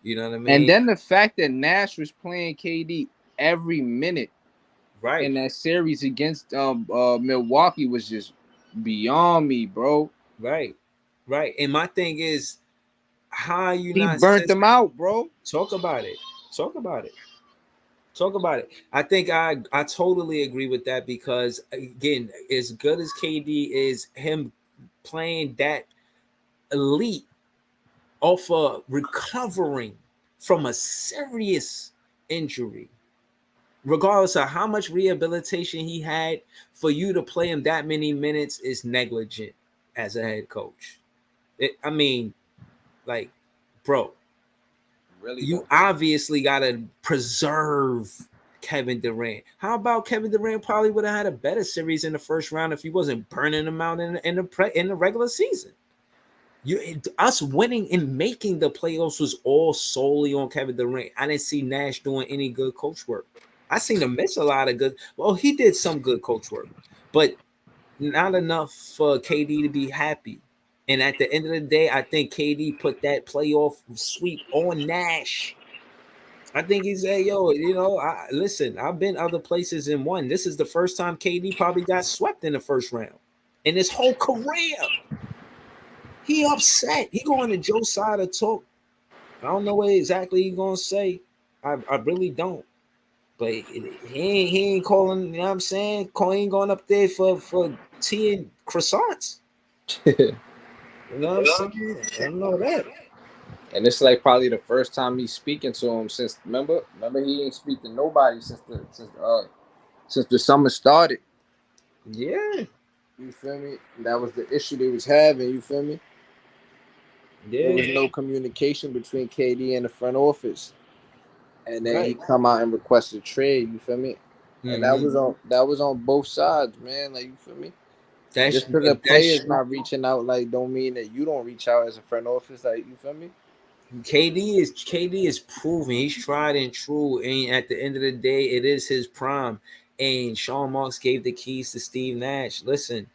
S1: You know what I
S2: And
S1: mean?
S2: then the fact that Nash was playing KD every minute
S1: Right.
S2: in that series against Milwaukee was just beyond me, bro.
S1: Right. Right. And my thing is, how are you
S2: He
S1: not
S2: burnt them out, bro.
S1: talk about it? Talk about it. Talk about it. I think I totally agree with that because again, as good as KD is, him playing that elite off of recovering from a serious injury, regardless of how much rehabilitation he had, for you to play him that many minutes is negligent as a head coach. I mean, like, bro,
S2: Really
S1: you
S2: though.
S1: obviously got to preserve Kevin Durant. How about Kevin Durant probably would have had a better series in the first round if he wasn't burning them out in the regular season. You us winning and making the playoffs was all solely on Kevin Durant. I didn't see Nash doing any good coach work. I seen him miss a lot of good. Well, he did some good coach work, but not enough for KD to be happy. And at the end of the day, I think KD put that playoff sweep on Nash. I think he said, "Yo, listen. I've been other places and won. This is the first time KD probably got swept in the first round in his whole career. He upset. He going to Joe's side to talk. I don't know what exactly he gonna say. I really don't. But he ain't calling. You know what I'm saying? He ain't going up there for tea and croissants. You know what I'm saying? I don't know that.
S2: And it's like probably the first time he's speaking to him since remember he ain't speak to nobody since the summer started.
S1: Yeah,
S2: You feel me? That was the issue they was having. You feel me? There
S1: yeah,
S2: was no communication between KD and the front office, and then he
S1: right.
S2: come out and request a trade. You feel me? And
S1: Mm-hmm.
S2: that was on both sides, man. Like you feel me?
S1: That's
S2: Just because the
S1: but that's
S2: players not reaching out, like don't mean that you don't reach out as a front office. Like you feel me?
S1: KD is proven he's tried and true, and at the end of the day, it is his prime. And Sean Marks gave the keys to Steve Nash. Listen,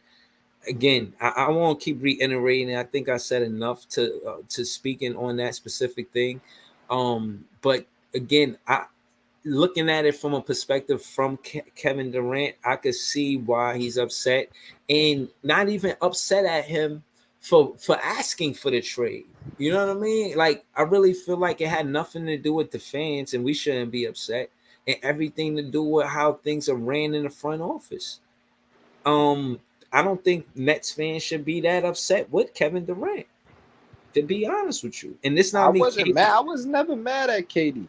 S1: again, I won't keep reiterating. I think I said enough to speaking on that specific thing. But again, I looking at it from a perspective from Kevin Durant, I could see why he's upset, and not even upset at him for asking for the trade. You know what I mean? Like I really feel like it had nothing to do with the fans, and we shouldn't be upset, and everything to do with how things are ran in the front office. Um, I don't think Mets fans should be that upset with Kevin Durant. To be honest with you, and this
S2: I
S1: not me.
S2: wasn't mad. I was never mad at KD.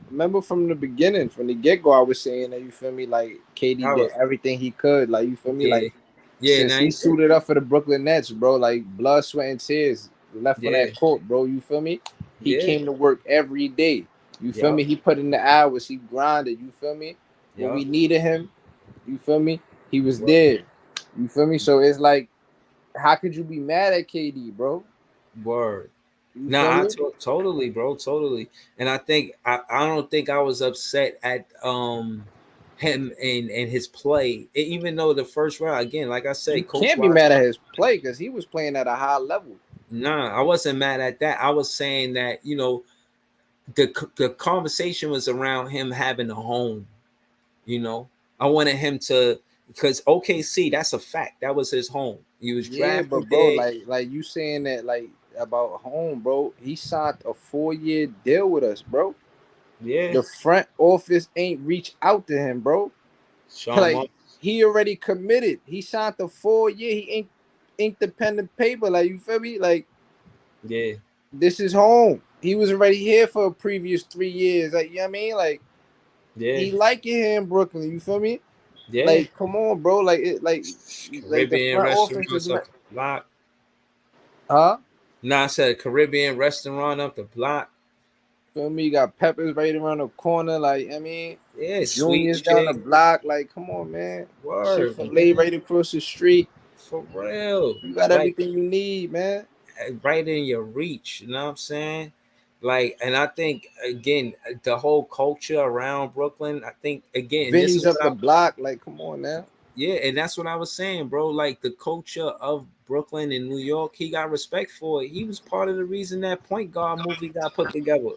S2: Remember from the beginning, from the get go, I was saying that you feel me, like KD
S1: I
S2: did
S1: was,
S2: everything he could, like you feel me,
S1: yeah,
S2: like
S1: yeah.
S2: since
S1: Now
S2: he
S1: he did.
S2: suited up for the Brooklyn Nets, bro, like blood, sweat, and tears left on
S1: Yeah,
S2: that court, bro. You feel me? He
S1: yeah,
S2: came to work every day. You feel
S1: yep,
S2: me? He put in the hours. He grinded. You feel me? When we
S1: yep.
S2: needed him, you feel me? He was there. You feel me? So it's like, how could you be mad at KD, bro?
S1: Word.
S2: You feel
S1: Nah,
S2: me?
S1: totally, bro, totally. And I think I don't think I was upset at him and his play, even though the first round again, like I
S2: You
S1: said, coach
S2: can't be
S1: wise,
S2: mad at his play because he was playing at a high level.
S1: nah, I wasn't mad at that. I was saying that the conversation was around him having a home. You know, I wanted him to because OKC, that's a fact. That was his home. He was
S2: Yeah,
S1: drafted
S2: but bro,
S1: there.
S2: like you saying that like about home, bro. He signed a 4-year deal with us, bro.
S1: Yeah,
S2: The front office ain't reach out to him, bro.
S1: Sean
S2: Like
S1: Marks.
S2: he already committed. He signed the 4 year. He inked the pen and paper. Like, you feel me? Like,
S1: Yeah,
S2: this is home. He was already here for a previous 3 years. Like, you know what I mean? Like,
S1: yeah,
S2: he like it here in Brooklyn. You feel me?
S1: yeah.
S2: Like, come on, bro. Like the
S1: Caribbean
S2: front office is
S1: restaurants up
S2: not,
S1: the block.
S2: huh?
S1: Nah, I said Caribbean restaurant up the block.
S2: Feel me? You got Peppers right around the corner. Like, I mean,
S1: Yeah, sweet
S2: Junior's down the
S1: chick.
S2: block. Like, come on, man.
S1: Word,
S2: Chick-fil-A
S1: man.
S2: right across the street.
S1: For real.
S2: You got
S1: Like
S2: everything you need, man.
S1: right in your reach. You know what I'm saying? Like, and I think again, the whole culture around Brooklyn. I think again, this is
S2: Vinny's up
S1: what
S2: the
S1: I
S2: block. Like, come on now.
S1: yeah, and that's what I was saying, bro. Like the culture of Brooklyn and New York, he got respect for it. He was part of the reason that Point Guard movie got put together.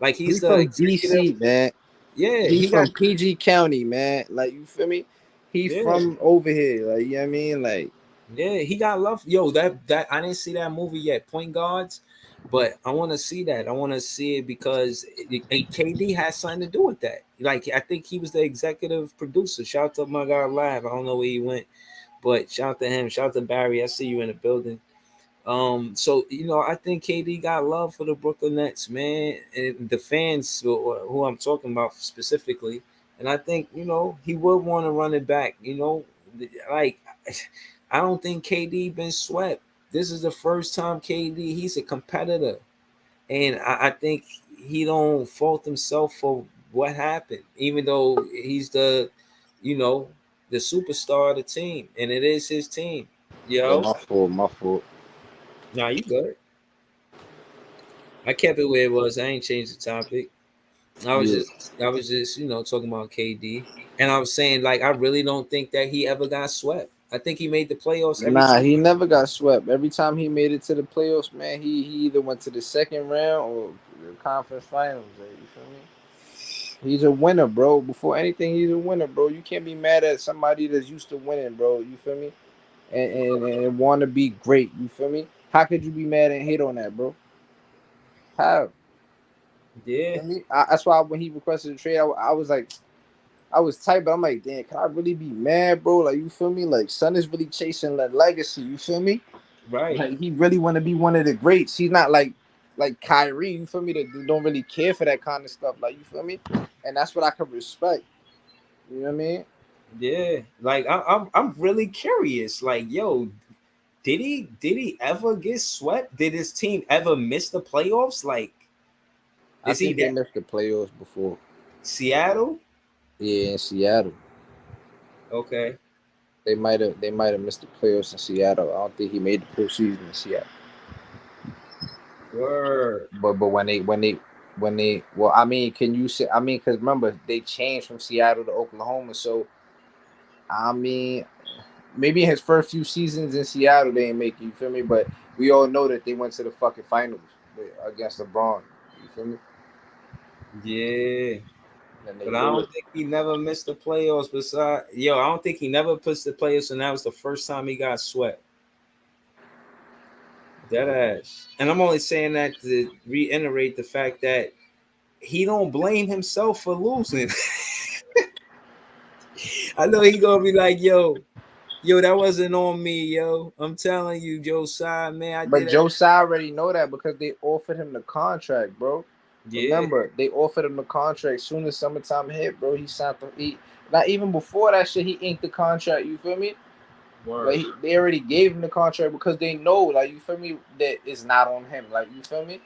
S1: Like
S2: He
S1: he's the
S2: from
S1: executive.
S2: DC, man.
S1: Yeah,
S2: He
S1: he got
S2: from PG County, man. Like, you feel me? He
S1: yeah.
S2: from over here. Like, you know what I mean? Like,
S1: Yeah, he got love. Yo, that I didn't see that movie yet, Point Guards, but I want to see that. I want to see it because KD has something to do with that. Like I think he was the executive producer. Shout out to my guy Live. I don't know where he went, but shout out to him. Shout out to Barry. I see you in the building. So I think KD got love for the Brooklyn Nets, man, and the fans who I'm talking about specifically. And I think he would want to run it back. Like I don't think KD been swept. This is the first time KD. He's a competitor, and I think he don't fault himself for what happened, even though he's you know, the superstar of the team, and it is his team.
S2: yeah,
S1: Yo,
S2: my fault, my fault.
S1: nah, you good. I kept it where it was. I ain't changed the topic.
S2: Yeah.
S1: I was just, talking about KD. And I was saying, like, I really don't think that he ever got swept. I think he made the playoffs every
S2: Nah, he
S1: season.
S2: never got swept. Every time he made it to the playoffs, man, he either went to the second round or the conference finals. Like, you feel me? He's a winner, bro. Before anything, he's a winner, bro. You can't be mad at somebody that's used to winning, bro. You feel me? And want to be great. You feel me? How could you be mad and hate on that, bro? How?
S1: Yeah,
S2: Feel me? That's why when he requested a trade, I was like, I was tight, but I'm like, damn, can I really be mad, bro? Like, you feel me? Like, son is really chasing that legacy. You feel me?
S1: right.
S2: Like, he really want to be one of the greats. He's not like Kyrie. You feel me? That don't really care for that kind of stuff. Like, you feel me? And that's what I can respect. You know what I mean?
S1: Yeah. Like, I'm really curious. Like, yo, did he ever get swept? Did his team ever miss the playoffs? Like,
S2: I
S1: is he
S2: think they
S1: that
S2: missed the playoffs before.
S1: Seattle?
S2: Yeah, in Seattle.
S1: Okay.
S2: They might have missed the playoffs in Seattle. I don't think he made the postseason in Seattle.
S1: Word.
S2: But when they well, I mean, can you say? I mean, because remember they changed from Seattle to Oklahoma, so I mean, maybe in his first few seasons in Seattle they ain't make it, you feel me? But we all know that they went to the fucking finals against LeBron. You feel me?
S1: Yeah.
S2: And they
S1: But I
S2: blew it.
S1: don't think he never missed the playoffs. I don't think he never pushed the playoffs, and that was the first time he got swept. Dead ass. And I'm only saying that to reiterate the fact that he don't blame himself for losing. I know he gonna be like, yo, that wasn't on me, yo. I'm telling you, Joe Side, man, I
S2: But
S1: did
S2: Joe
S1: it.
S2: Tsai already know that because they offered him the contract, bro.
S1: Yeah,
S2: Remember, they offered him the contract soon as summertime hit, bro. He signed the he not even before that shit, he inked the contract, you feel me? Like
S1: word.
S2: they already gave him the contract because they know, like, you feel me, that it's not on him. Like, you feel me?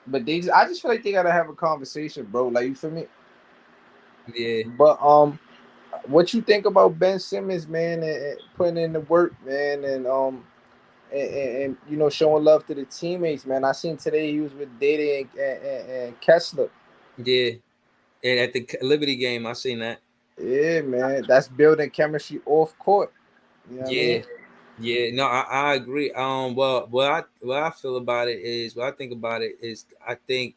S2: But I just feel like they gotta have a conversation, bro. Like, you feel me?
S1: Yeah,
S2: But what you think about Ben Simmons, man, and putting in the work, man, and showing love to the teammates, man. I seen today he was with Data and Kessler.
S1: yeah. And at the Liberty game, I seen that.
S2: Yeah, man, that's building chemistry off court. You know what I
S1: Yeah,
S2: mean?
S1: yeah. No, I agree. Well, what I feel about it is, what I think about it is, I think,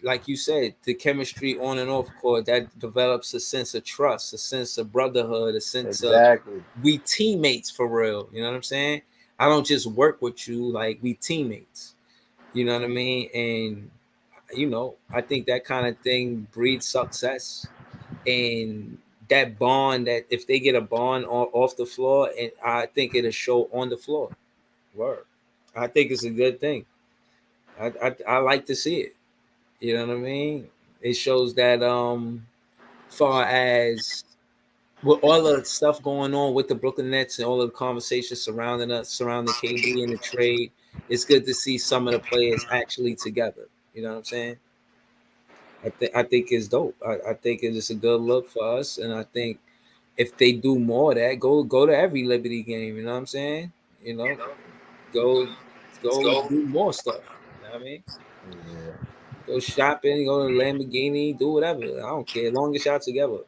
S1: like you said, the chemistry on and off court that develops a sense of trust, a sense of brotherhood, a sense of
S2: Exactly.
S1: we teammates for real. You know what I'm saying? I don't just work with you, like we teammates. You know what I mean? And I think that kind of thing breeds success. And that bond, that if they get a bond off the floor, and I think it'll show on the floor. Word. I think it's a good thing. I like to see it. You know what I mean? It shows that far as with all the stuff going on with the Brooklyn Nets and all of the conversations surrounding us, surrounding KD and the trade, it's good to see some of the players actually together. You know what I'm saying? I think it's dope. I think it's a good look for us, and I think if they do more of that, go to every Liberty game. You know what I'm saying? You know, go do more stuff. You know what I mean?
S2: Yeah.
S1: Go shopping, go to Lamborghini, do whatever. I don't care, as long as y'all together.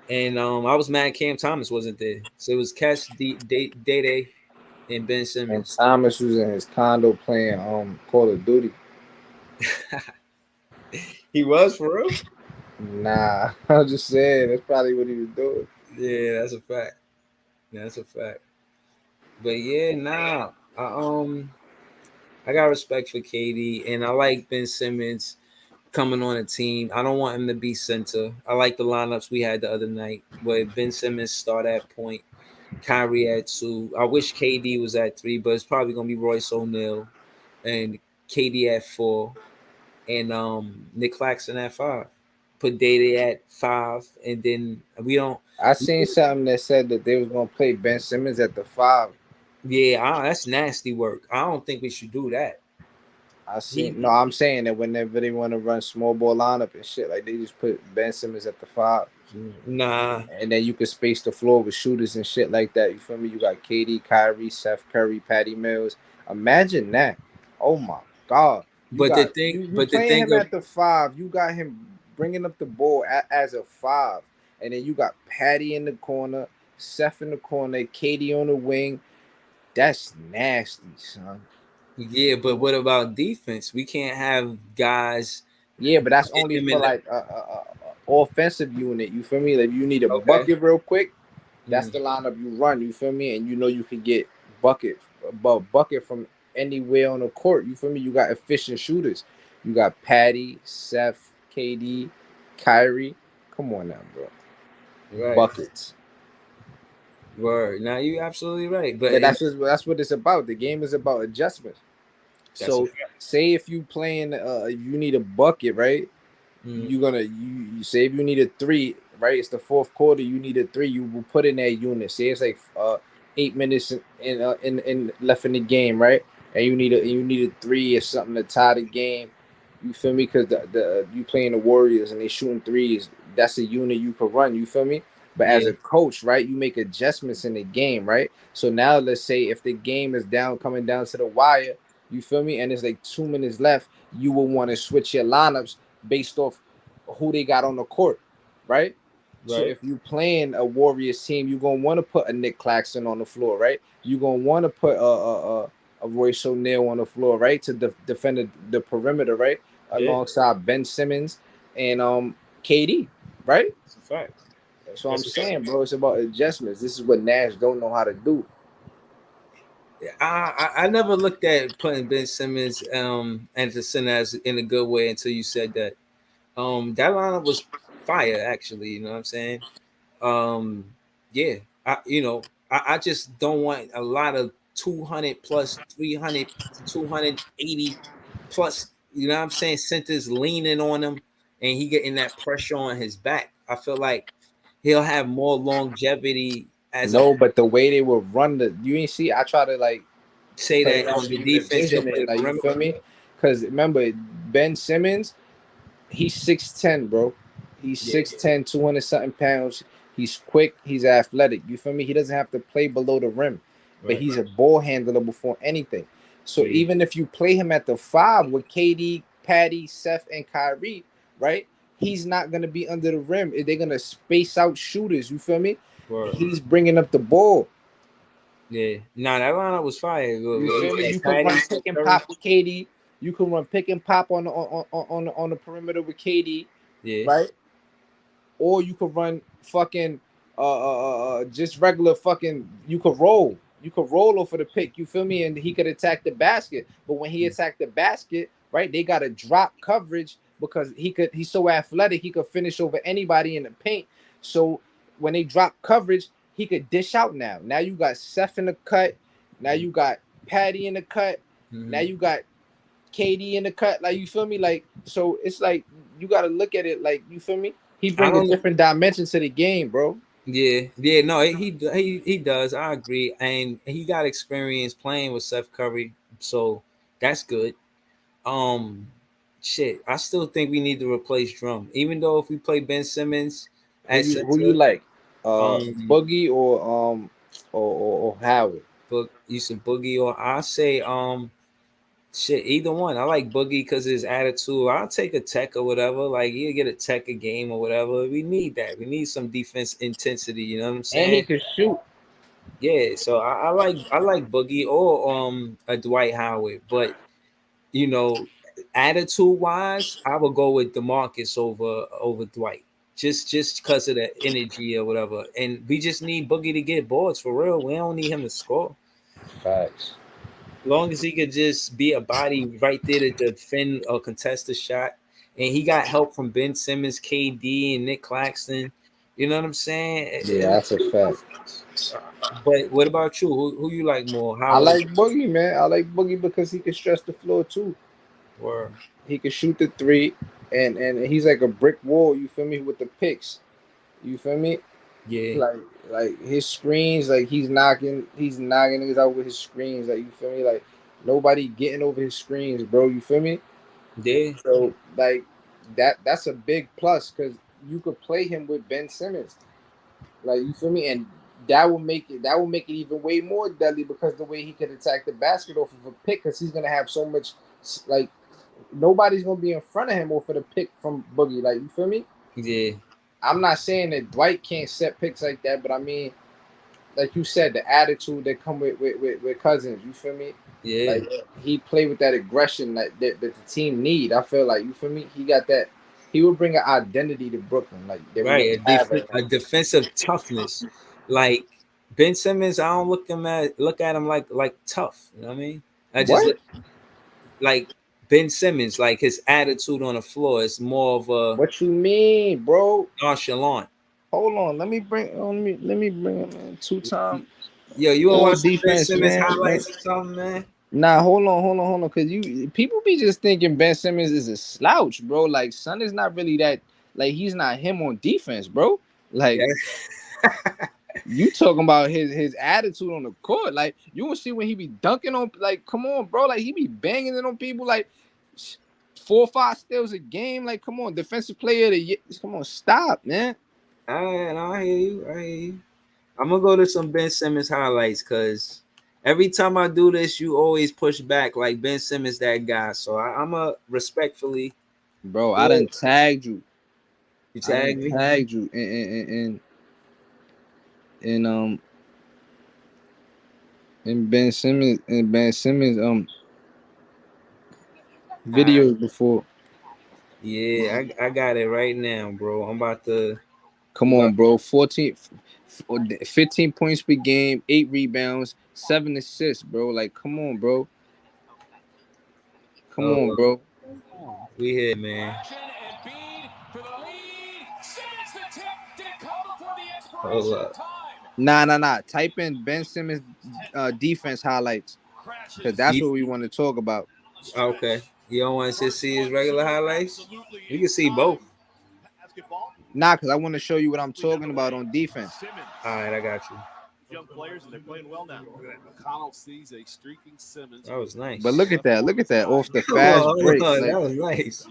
S1: And I was mad Cam Thomas wasn't there, so it was Day Day and Ben
S2: And
S1: Simmons.
S2: Thomas was in his condo playing Call of Duty.
S1: He was for real.
S2: Nah, I'm just saying that's probably what he was doing.
S1: Yeah, that's a fact. That's a fact. But yeah, nah. I got respect for KD, and I like Ben Simmons coming on a team. I don't want him to be center. I like the lineups we had the other night where Ben Simmons start at point, Kyrie at two. I wish KD was at three, but it's probably gonna be Royce O'Neal and KD at four, and Nick Claxton at five. Put Data at five, and then we don't.
S2: I seen something that said that they was gonna play Ben Simmons at the five.
S1: Yeah, that's nasty work. I don't think we should do that.
S2: I seen no,
S1: He
S2: I'm saying that whenever they want to run small ball lineup and shit, like they just put Ben Simmons at the five.
S1: nah,
S2: And then you could space the floor with shooters and shit like that. You feel me? You got KD, Kyrie, Seth Curry, Patty Mills. Imagine that. Oh my God. You
S1: but the
S2: got
S1: thing,
S2: you
S1: but the
S2: playing
S1: thing
S2: him
S1: of
S2: at the five. You got him bringing up the ball as a five, and then you got Patty in the corner, Seth in the corner, KD on the wing. That's nasty, son.
S1: yeah, but what about defense? We can't have guys
S2: Yeah, but that's
S1: hit
S2: only
S1: them
S2: for
S1: in the.
S2: like a offensive unit. You feel me? Like you need a
S1: Okay.
S2: bucket real quick. That's
S1: Mm,
S2: the lineup you run. You feel me? And you know you can get bucket, bucket from anywhere on the court. You feel me? You got efficient shooters. You got Patty, Seth, KD, Kyrie. Come on now, bro.
S1: right.
S2: Buckets.
S1: Word. Now you absolutely right. But
S2: But that's what it's about. The game is about adjustments.
S1: that's a
S2: So
S1: fact.
S2: say if you playing, you need a bucket, right?
S1: Mm,
S2: You're gonna you say if you need a three, right? It's the fourth quarter. You need a three. You will put in that unit. Say it's like 8 minutes in left in the game, right? And you need a three or something to tie the game. You feel me? Because the you playing the Warriors and they shooting threes. That's a unit you could run. You feel me? But as
S1: yeah.
S2: a coach, right, you make adjustments in the game, right? So now let's say if the game is down, coming down to the wire, you feel me? And there's like 2 minutes left, you will want to switch your lineups based off who they got on the court, right? So
S1: Right.
S2: if you playing a Warriors team, you're gonna want to put a Nick Claxton on the floor, right? You're gonna want to put a Royce O'Neal on the floor, right, to defend the perimeter, right,
S1: Yeah.
S2: alongside Ben Simmons and KD, right?
S1: That's a fact.
S2: That's what I'm
S1: That's a fact.
S2: saying, bro. It's about adjustments. This is what Nash don't know how to do.
S1: I never looked at putting Ben Simmons and the center as in a good way until you said that. That lineup was fire actually. You know what I'm saying? Um, yeah, I just don't want a lot of 200 plus 300 to 280 plus. You know what I'm saying? Centers leaning on him, and he getting that pressure on his back. I feel like he'll have more longevity as a
S2: No, but the way they would run you ain't see. I try to like
S1: say
S2: put it
S1: that
S2: out
S1: on
S2: so
S1: the
S2: you can
S1: defense. He'll
S2: vision
S1: play
S2: it.
S1: the
S2: Like you
S1: perimeter.
S2: feel me? Because remember, Ben Simmons, he's 6'10", bro. He's
S1: Yeah,
S2: 6'10", 200 something pounds. He's quick. He's athletic. You feel me? He doesn't have to play below the rim, but
S1: right.
S2: he's a ball handler before anything. So
S1: Yeah,
S2: even if you play him at the five with KD, Patty, Seth, and Kyrie, right? He's not gonna be under the rim. They're gonna space out shooters. You feel me?
S1: word.
S2: He's bringing up the ball.
S1: Yeah. Nah, that lineup was fire.
S2: You
S1: What you
S2: feel me?
S1: said,
S2: You can
S1: Patty,
S2: run
S1: Steph
S2: pick and
S1: Curry.
S2: pop with KD. You can run pick and pop on the perimeter with KD,
S1: Yeah,
S2: right? Or you could run fucking just regular fucking. You could roll. You could roll over the pick. You feel me? And he could attack the basket. But when he attacked the basket, right, they got to drop coverage because he's so athletic, he could finish over anybody in the paint. So when they drop coverage, he could dish out now. Now you got Seth in the cut. Now you got Patty in the cut. Now
S1: Mhm.
S2: you got KD in the cut. Like, you feel me? Like, so it's like you gotta look at it like, you feel me? He
S1: I
S2: bring a
S1: don't.
S2: different dimension to the game, bro.
S1: Yeah, yeah, no, he does. I agree, and he got experience playing with Seth Curry, so that's good. Um, shit, I still think we need to replace Drum, even though if we play Ben Simmons at
S2: Who you
S1: center,
S2: like?
S1: um,
S2: Boogie or Howard?
S1: but you said Boogie or I say shit, either one. I like Boogie because his attitude. I'll take a tech or whatever. Like he'll get a tech a game or whatever. We need that. We need some defense intensity. You know what I'm
S2: And he
S1: saying?
S2: can shoot.
S1: Yeah, so I like Boogie or a Dwight Howard, but you know, attitude wise, I would go with DeMarcus over Dwight, just because of the energy or whatever. And we just need Boogie to get boards for real. We don't need him to score.
S2: Facts.
S1: Long as he could just be a body right there to defend or contest the shot, and he got help from Ben Simmons, KD, and Nick Claxton. You know what I'm saying?
S2: Yeah, that's a fact.
S1: But what about you? Who you like more?
S2: I
S1: Howard
S2: like Boogie, man. I like Boogie because he can stretch the floor too.
S1: or
S2: He can shoot the three, and he's like a brick wall. You feel me? With the picks, you feel me?
S1: yeah,
S2: Like like his screens, like he's knocking niggas out with his screens. Like, you feel me? Like nobody getting over his screens, bro. You feel me?
S1: yeah,
S2: So like that's a big plus because you could play him with Ben Simmons. Like, you feel me? And that will make it even way more deadly because the way he could attack the basket off of a pick, because he's gonna have so much, like, nobody's gonna be in front of him off of the pick from Boogie. Like, you feel me?
S1: yeah,
S2: I'm not saying that Dwight can't set picks like that, but I mean, like you said, the attitude that come with Cousins. You feel me?
S1: yeah.
S2: Like, he played with that aggression that the team need. I feel like, you feel me. He got that. He would bring an identity to Brooklyn like that we
S1: Right,
S2: don't have right
S1: a
S2: now.
S1: defensive toughness. Like Ben Simmons, I don't look at him like tough. You know what I mean? I just
S2: What?
S1: look like Ben Simmons, like his attitude on the floor is more of a
S2: What you mean, bro?
S1: nonchalant.
S2: Hold on. Let me bring him in. Two-time
S1: Yo, you wanna
S2: all
S1: watch some Ben
S2: defense,
S1: Simmons
S2: man.
S1: highlights or something, man?
S2: Nah, hold on. Cause you people be just thinking Ben Simmons is a slouch, bro. Like, son is not really that. Like, he's not him on defense, bro. Like,
S1: Yeah,
S2: you talking about his attitude on the court. Like, you will see when he be dunking on. Like, come on, bro. Like, he be banging it on people. Like, 4 or 5 steals a game. Like, come on, defensive player of the year. Come on, stop, man.
S1: I hear you. I hear you. I'm gonna go to some Ben Simmons highlights because every time I do this, you always push back like Ben Simmons that guy. So I'm a respectfully
S2: Bro, I
S1: go.
S2: done tagged you.
S1: You
S2: I done
S1: tag me.
S2: tagged you in in Ben Simmons
S1: I
S2: videos before.
S1: Yeah, I got it right now, bro. I'm about to.
S2: Come
S1: We about
S2: on, bro. 15 points per game, 8 rebounds, 7 assists, bro. Like, come on, bro. Come
S1: hold
S2: on,
S1: up.
S2: bro.
S1: We here, man. Hold up.
S2: Nah. Type in Ben Simmons defense highlights, because that's
S1: Deep.
S2: what we want to talk about.
S1: Okay. You don't want to just see his regular highlights? You can see both.
S2: Nah, because I want to show you what I'm talking about on defense.
S1: All right, I got you. That was
S2: But
S1: nice.
S2: look at that. Look at that. Off the
S1: Hold on,
S2: fast
S1: hold
S2: break.
S1: on.
S2: Like,
S1: That was nice.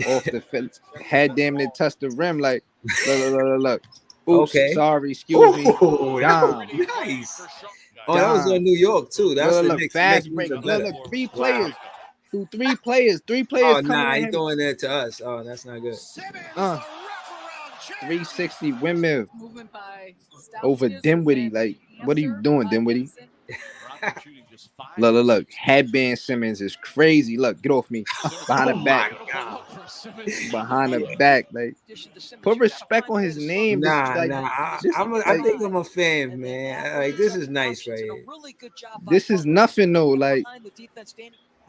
S2: off the head damn near touched the rim. Like, look. Oops,
S1: Okay.
S2: sorry, excuse me.
S1: Oh, that was
S2: Dom.
S1: nice. Oh, that was
S2: Dom.
S1: on New York too. That's the
S2: Look,
S1: Knicks. It makes
S2: fast
S1: it
S2: break.
S1: even better.
S2: Look, three
S1: Wow.
S2: players. Through three players
S1: Oh
S2: coming
S1: nah,
S2: at
S1: he
S2: him.
S1: throwing that to us. Oh, that's not good.
S2: Uh 360 windmill over Dinwiddie. Like, what are you doing, Dinwiddie? Look. Headband Simmons is crazy. Look, get off me. Behind the
S1: Oh
S2: back.
S1: my god.
S2: Behind the back. Like, put respect on his name.
S1: Nah. I
S2: Like,
S1: think I'm a fan, man. Like this is nice right here.
S2: this is nothing though. Like,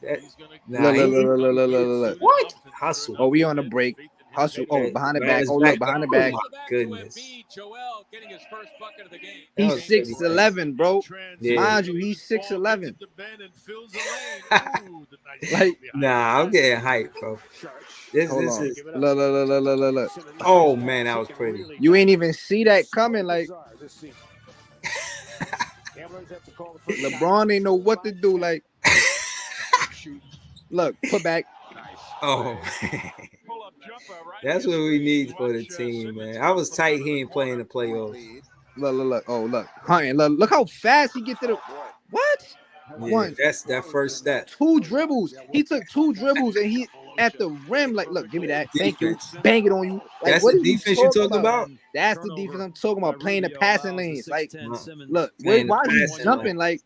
S1: That, nah,
S2: Look, look, look, look, look, look, look, look.
S1: what? Hustle.
S2: Oh, we on the break. Hustle. Oh,
S1: Okay,
S2: behind the
S1: ran
S2: back.
S1: his
S2: Oh,
S1: back.
S2: look, behind the
S1: Oh
S2: back.
S1: my goodness. That
S2: He's
S1: was pretty nice.
S2: 6'11", bro.
S1: Yeah.
S2: Mind you, he's 6'11". Like,
S1: Nah, I'm getting hyped, bro. This
S2: hold
S1: this
S2: on.
S1: is.
S2: Look, look, look, look, look, look, look.
S1: Oh man, that was pretty.
S2: You ain't even see that coming. Like, LeBron ain't know what to do. Like, look, put back.
S1: Oh man. That's what we need for the team, man. I was tight he ain't playing the playoffs.
S2: Look, look, look. Oh, look. Hunting. Look how fast he get to the. What?
S1: Yeah,
S2: One,
S1: that's that first step.
S2: two dribbles. He took two dribbles and he at the rim. Like, look, give me that. Thank you.
S1: Defense.
S2: Bang it on you. Like,
S1: That's
S2: what
S1: the
S2: are you
S1: defense you
S2: talking
S1: talking
S2: about?
S1: about?
S2: That's the defense I'm talking about. Playing the passing lanes. Like, look,
S1: Playing the
S2: why is he
S1: passing lane.
S2: jumping? Like,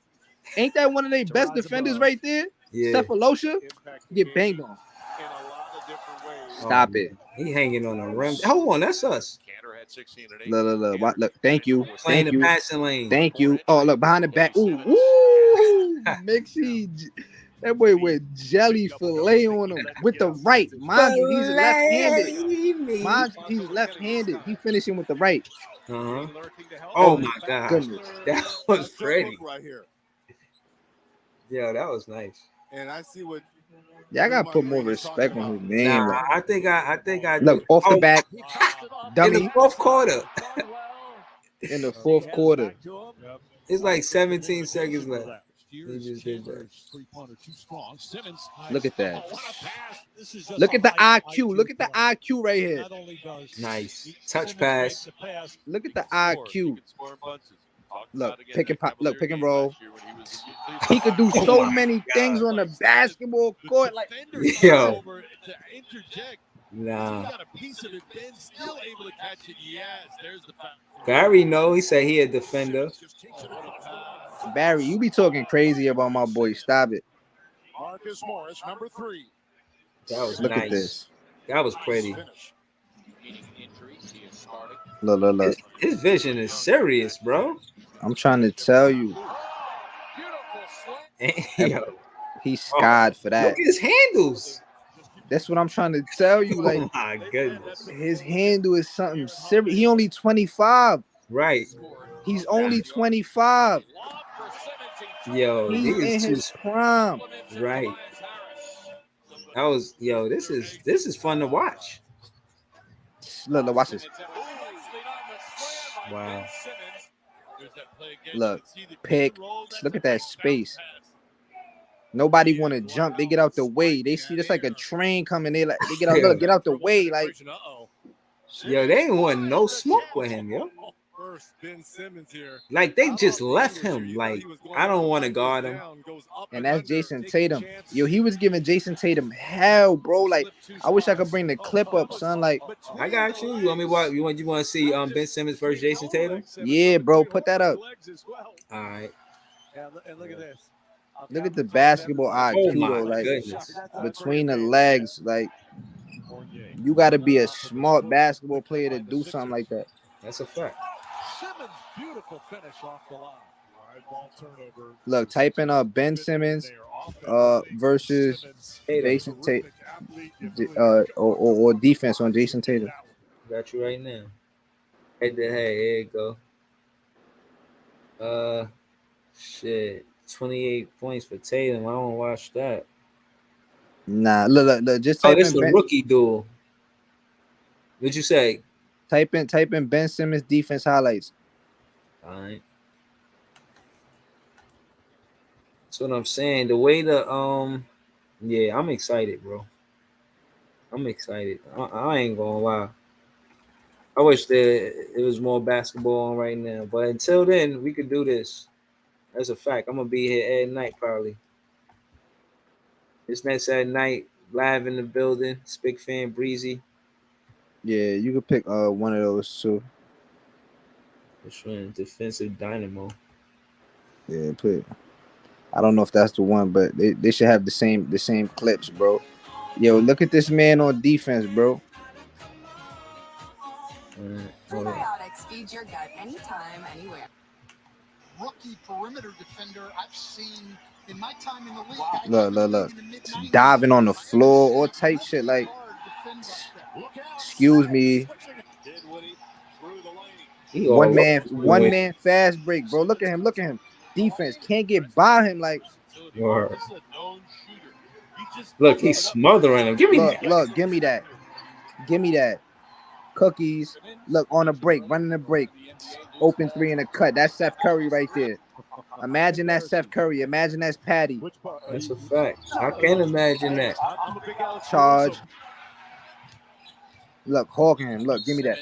S2: ain't that one of their best defenders right there?
S1: Yeah.
S2: Cephalosha get banged on. Stop it.
S1: He hanging on the rim. Hold on, that's us.
S2: Look, look, look. Look. Thank you.
S1: Playing
S2: Thank
S1: the
S2: you.
S1: passing lane.
S2: Thank you. Oh, look, behind the back. Ooh, ooh. Mixie. That boy with jelly fillet on him with the right. Mind you, he's left-handed. Mind you, he's left-handed. He finishing with the right.
S1: Uh-huh.
S2: Oh
S1: Oh my
S2: my
S1: gosh.
S2: goodness.
S1: That was pretty. Yeah, that was nice.
S3: And I see what.
S2: Yeah, I gotta put more respect on his name.
S1: Nah,
S2: Like,
S1: I think I
S2: look,
S1: do.
S2: off the
S1: Oh,
S2: back,
S1: in the
S2: dummy
S1: fourth quarter.
S2: in the fourth quarter.
S1: It's like 17 seconds left. He just did that.
S2: Look at that. Look at the IQ. Look at the IQ right here.
S1: Nice. Touch pass.
S2: Look at the IQ. Look, pick and pop. Look, pick and roll. He could do
S1: Oh
S2: so
S1: my
S2: many things on the basketball court. Like,
S1: Yo. Nah. Barry know. He said he a defender.
S2: Barry, you be talking crazy about my boy. Stop it.
S3: Marcus Morris, number 3.
S1: That was
S2: Look
S1: nice.
S2: at this.
S1: That was pretty.
S2: Look, look, look.
S1: His vision is serious, bro.
S2: I'm trying to tell you.
S1: Yo.
S2: He's scarred for that.
S1: Look at his handles.
S2: That's what I'm trying to tell you. Like,
S1: Oh my goodness.
S2: his handle is something serious. He only 25.
S1: Right.
S2: He's only 25.
S1: Yo,
S2: He's in
S1: these
S2: his
S1: two.
S2: prime.
S1: Right. That was this is fun to watch.
S2: Look, look, watch this.
S1: Wow.
S2: Look, pick. Look at that space. Nobody want to jump. They get out the way. They see this like a train coming. They get out. Look, get out the way. Like,
S1: yo, they ain't want no smoke with him, yo. Like they just left him. Like I don't want to guard him.
S2: And that's Jason Tatum. Yo, he was giving Jason Tatum hell, bro. Like, I wish I could bring the clip up, son. Like,
S1: I got you. You want me what? You want to see Ben Simmons versus Jason Tatum?
S2: yeah, bro, put that up.
S1: All right.
S2: Look at the basketball IQ,
S1: Oh
S2: though.
S1: my
S2: Like,
S1: goodness.
S2: between the legs, like, you got to be a smart basketball player to do something like that.
S1: That's a fact.
S3: Simmons, beautiful finish off the line.
S2: Look, type in Ben Simmons versus Jason Tatum or defense on Jason Tatum.
S1: Got you right now. Hey, here you go. Shit. 28 points for Tatum. I don't watch that.
S2: Nah, look, just type
S1: this
S2: in
S1: is a rookie duel. What'd you say?
S2: Type in Ben Simmons defense highlights.
S1: All right. That's what I'm saying. The way yeah, I'm excited, bro. I'm excited. I ain't gonna lie. I wish there was more basketball on right now, but until then, we could do this. That's a fact. I'm gonna be here at night probably. It's Netsatnyte live in the building. Spick Fan Breezy.
S2: Yeah, you could pick one of those two.
S1: Which one? Defensive Dynamo.
S2: Yeah, put. I don't know if that's the one, but they should have the same clips, bro. Yo, look at this man on defense, bro.
S4: Probiotics feed your gut anytime, anywhere.
S5: Rookie perimeter defender. I've seen
S2: Look. Diving on the floor, all type shit. Like, excuse me.
S1: He
S2: One
S1: all
S2: man,
S1: over
S2: one
S1: it.
S2: man fast break, bro. Look at him. Defense can't get by him. Like,
S1: Word. Look, he's smothering him. Give me that.
S2: look, give me that. Cookies. Look, on a break, running a break. Open three in a cut. That's Seth Curry right there. Imagine that's Seth Curry. Imagine that's Patty.
S1: That's a fact. I can't imagine that.
S2: Charge. Look, hawking him. Look, give me that.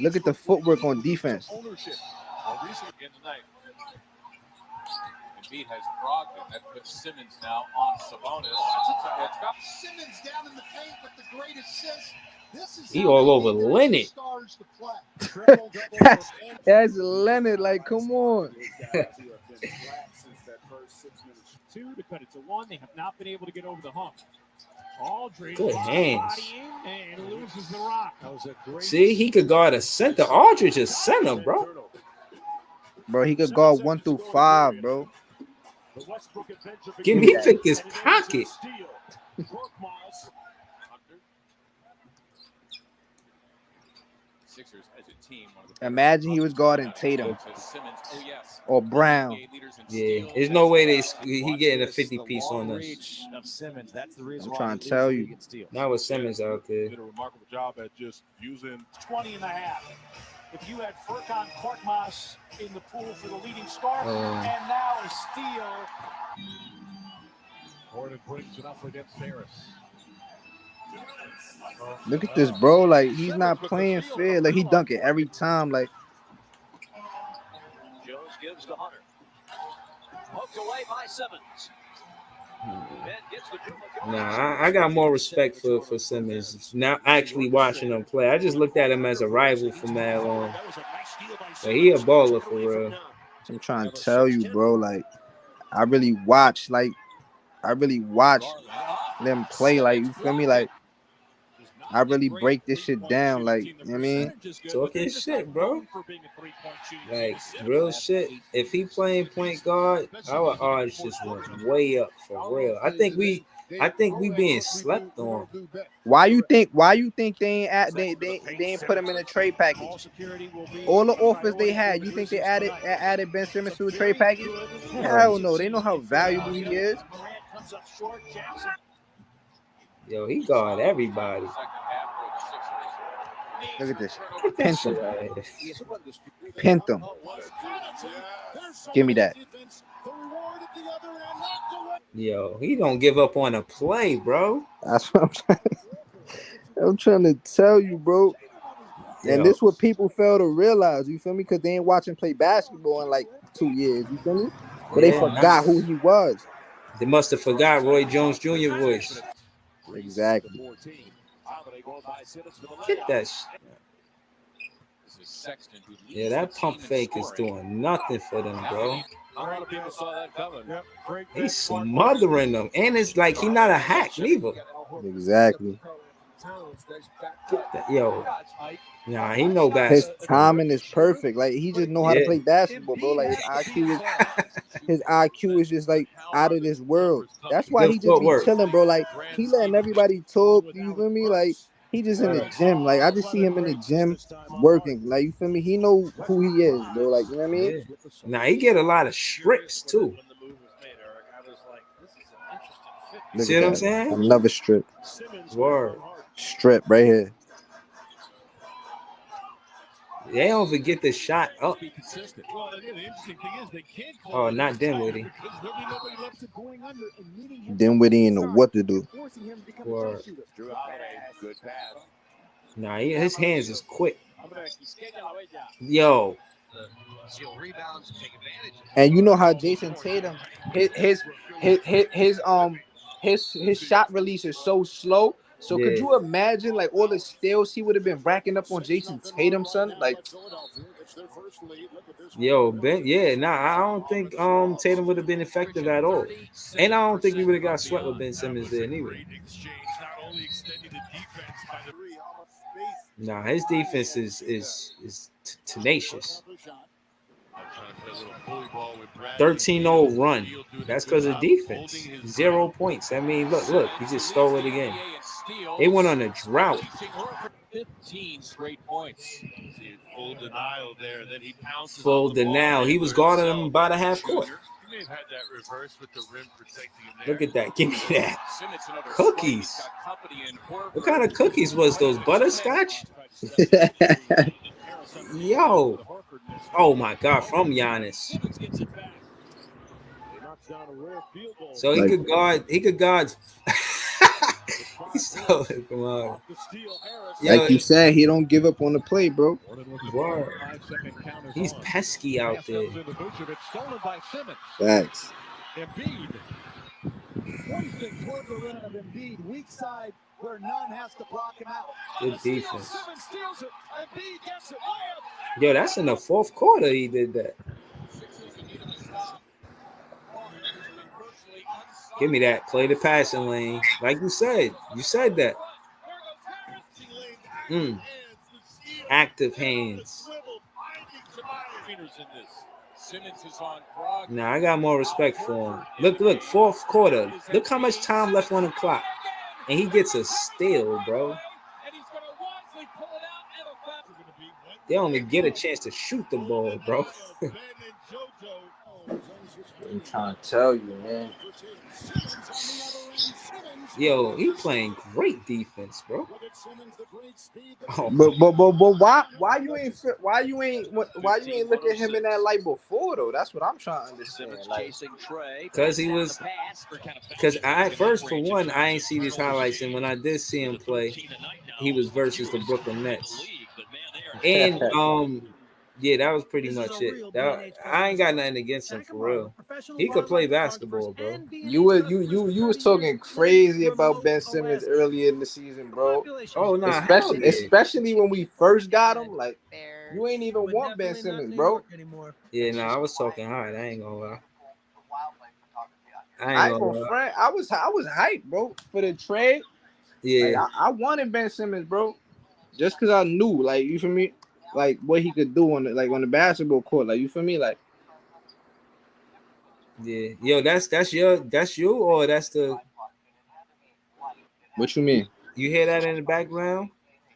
S2: Look at the footwork on defense.
S5: Embiid has Brogdon. That puts Simmons now on Sabonis. Simmons down in the paint with the great assist.
S1: He all over Leonard.
S2: That's Leonard. Like, come on.
S6: 2 to cut it to 1. They have not been able to get over the hump. Aldridge
S1: Good hands.
S6: and loses the rock.
S1: See, he could guard a center. Aldridge is center, bro.
S2: Bro, he could guard 1 through 5, bro.
S1: Give me pick his pocket.
S2: Imagine he was guarding Tatum or Brown.
S1: Yeah, there's no way he getting a 50 piece on us.
S2: I'm trying to tell you.
S1: Not with Simmons out there.
S3: Did a remarkable job at just using
S6: 20 and a half. If you had Furkan Korkmaz in the pool for the leading scorer, and now a steal.
S3: Horton brings it up against Harris.
S2: Look at this, bro. Like, he's not playing fair. Like, he dunk it every time. Like,
S6: Jones gives to Hunter. Hooked away by Simmons.
S1: Nah, I got more respect for Simmons. Now actually watching him play. I just looked at him as a rival from that on. But he a baller for real.
S2: I'm trying to tell you, bro. Like, I really watch them play. Like, you feel me? Like, I really break this shit down. Like, you know what I mean?
S1: Talking shit, bro. Like, real shit. If he playing point guard, our odds just went way up for real. I think we being slept on.
S2: Why you think they ain't put him in a trade package? All the offers they had, you think they added Ben Simmons to a trade package? Hell no. They know how valuable he is.
S1: Yo, he guard everybody.
S2: Look at this.
S1: Get that shit out of here.
S2: Pent them. Give me that.
S1: Yo, he don't give up on a play, bro.
S2: That's what I'm trying to tell you, bro. And
S1: Yo.
S2: this what people fail to realize, you feel me? Because they ain't watching play basketball in like 2 years, you feel me? But they forgot who he was.
S1: They must have forgot Roy Jones Jr. voice.
S2: Exactly.
S1: Get that shit. Yeah, that pump fake is doing nothing for them, bro.
S5: A lot of people saw that coming.
S1: He's smothering them. And it's like he's not a hack neither.
S2: Exactly.
S1: Yo. Nah, he know
S2: His
S1: basketball.
S2: timing is perfect. Like, he just know how to play basketball, bro. Like, his IQ is just like out of this world. That's why he just be chilling, bro. Like, he letting everybody talk. You feel me? Like, he just in the gym. Like, I just see him in the gym working. Like, you feel me? He know who he is, bro. Like, you know what I mean?
S1: Yeah. Now he get a lot of strips too. See what I'm saying?
S2: Another strip.
S1: Word.
S2: Strip right here.
S1: They don't forget the shot up. Oh, not Dinwiddie.
S2: Dinwiddie know what to do.
S1: Word. Nah, his hands is quick. Yo.
S2: And you know how Jason Tatum, his shot release is so slow. So could you imagine like all the steals he would have been racking up on Jason Tatum, son? Like,
S1: yo, Ben, I don't think Tatum would have been effective at all. And I don't think we would have got swept with Ben Simmons there neither. Nah, his defense is tenacious. 13-0 run. That's because of defense. 0 points. I mean, look, he just stole it again. They went on a drought.
S5: 15 straight points.
S3: Full denial there. Then he pounces.
S1: Full denial. He was guarding him by the half court.
S3: He may have had that reverse with the rim protecting him there.
S1: Look at that. Give me that. Cookies. What kind of cookies was those? Butterscotch? Yo. Oh my God, from Giannis. So he could guard. He stole it from Harden.
S2: Like you said, he don't give up on the play, bro.
S1: Word. He's pesky out there.
S2: Thanks.
S6: Embiid. Pointing toward the rim of Embiid, weak side where none has to block him out.
S1: Good defense.
S6: Simmons steals it. Embiid gets it.
S1: Yo, that's in the fourth quarter he did that. Give me that. Play the passing lane. Like you said. You said that. Active hands. Nah, I got more respect for him. Look, fourth quarter. Look how much time left on the clock. And he gets a steal, bro. They only get a chance to shoot the ball, bro.
S2: I'm trying to tell you, man.
S1: Yo, he playing great defense, bro.
S2: Oh. But why you ain't look at him in that light before though? That's what I'm trying to understand. Like,
S1: because for one, I ain't see these highlights, and when I did see him play, he was versus the Brooklyn Nets, and yeah, that was pretty much it. I ain't got nothing against him for real. He could play basketball, bro.
S2: You was talking crazy about Ben Simmons earlier in the season, bro.
S1: Oh no,
S2: especially when we first got him. Like, you ain't even want Ben Simmons, bro.
S1: Yeah, no, I was talking hard. I ain't gonna lie.
S2: I ain't gonna front. I was hyped, bro, for the trade.
S1: Yeah,
S2: like, I wanted Ben Simmons, bro, just because I knew, like, you feel me, like what he could do on the basketball court, like, you feel me, like.
S1: Yeah, yo, that's you, or that's the.
S2: What you mean?
S1: You hear that in the background,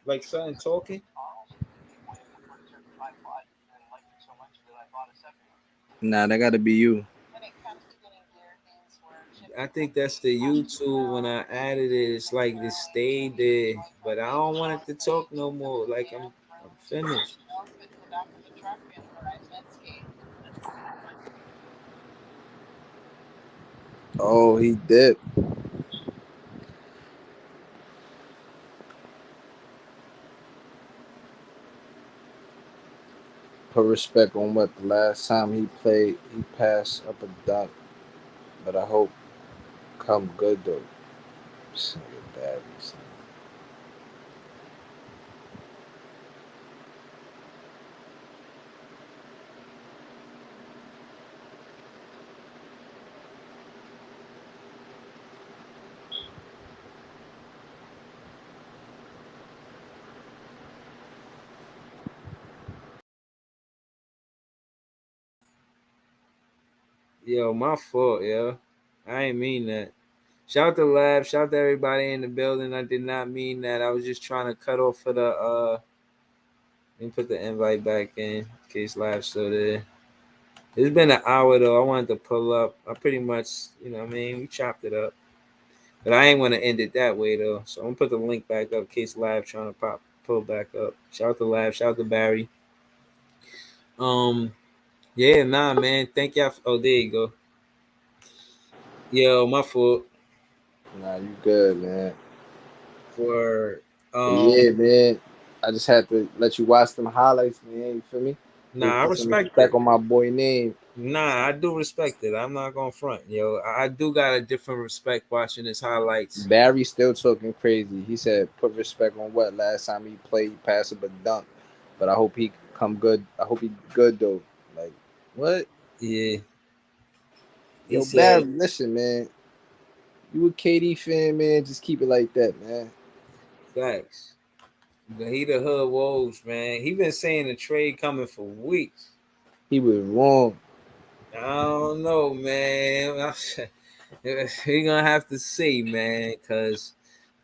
S1: like something talking?
S2: Nah, that gotta be you.
S1: I think that's the YouTube. When I added it, it's like it stayed there, but I don't want it to talk no more. Like I'm finished.
S2: Oh, he did. Put respect on what the last time he played, he passed up a dunk. But I hope come good though. Bad.
S1: Yo, my fault, yo. I ain't mean that. Shout out to Lab. Shout out to everybody in the building. I did not mean that. I was just trying to cut off for the let me put the invite back in case Lab's still there. It's been an hour though. I wanted to pull up. I pretty much, you know what I mean, we chopped it up. But I ain't want to end it that way though. So I'm gonna put the link back up in case Lab trying to pull back up. Shout out to Lab, shout out to Barry. Yeah, nah, man. Thank y'all. Oh, there you go. Yo, my fault.
S2: Nah, you good, man.
S1: For
S2: yeah, man. I just had to let you watch them highlights, man. You feel me?
S1: Nah, I respect
S2: that. On my boy name.
S1: Nah, I do respect it. I'm not gonna front, yo. I do got a different respect watching his highlights.
S2: Barry still talking crazy. He said, "Put respect on what? Last time he played, he passed up a dunk." But I hope he come good. I hope he good though. Like, what?
S1: Yeah.
S2: Yo, Barry, listen, man. You a KD fan, man? Just keep it like that, man.
S1: Facts. But he the hood woes, man. He been saying the trade coming for weeks.
S2: He was wrong.
S1: I don't know, man. We gonna have to see, man, because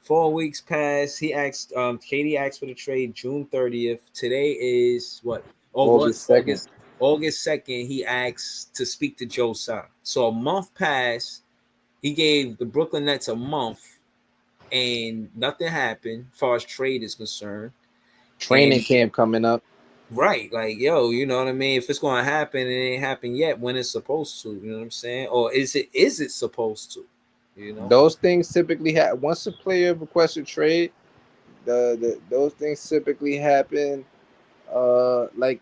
S1: 4 weeks passed. He asked, Katie asked for the trade June 30th. Today is what? Oh, was
S2: August 2nd.
S1: August 2nd. He asked to speak to Joe Tsai. So a month passed. He gave the Brooklyn Nets a month, and nothing happened as far as trade is concerned.
S2: Training
S1: And
S2: camp coming up.
S1: right, like yo, you know what I mean? If it's gonna happen, it ain't happened yet when it's supposed to, you know what I'm saying? Or is it supposed to? You know?
S2: Those things typically happen. Once a player requests a trade, those things typically happen like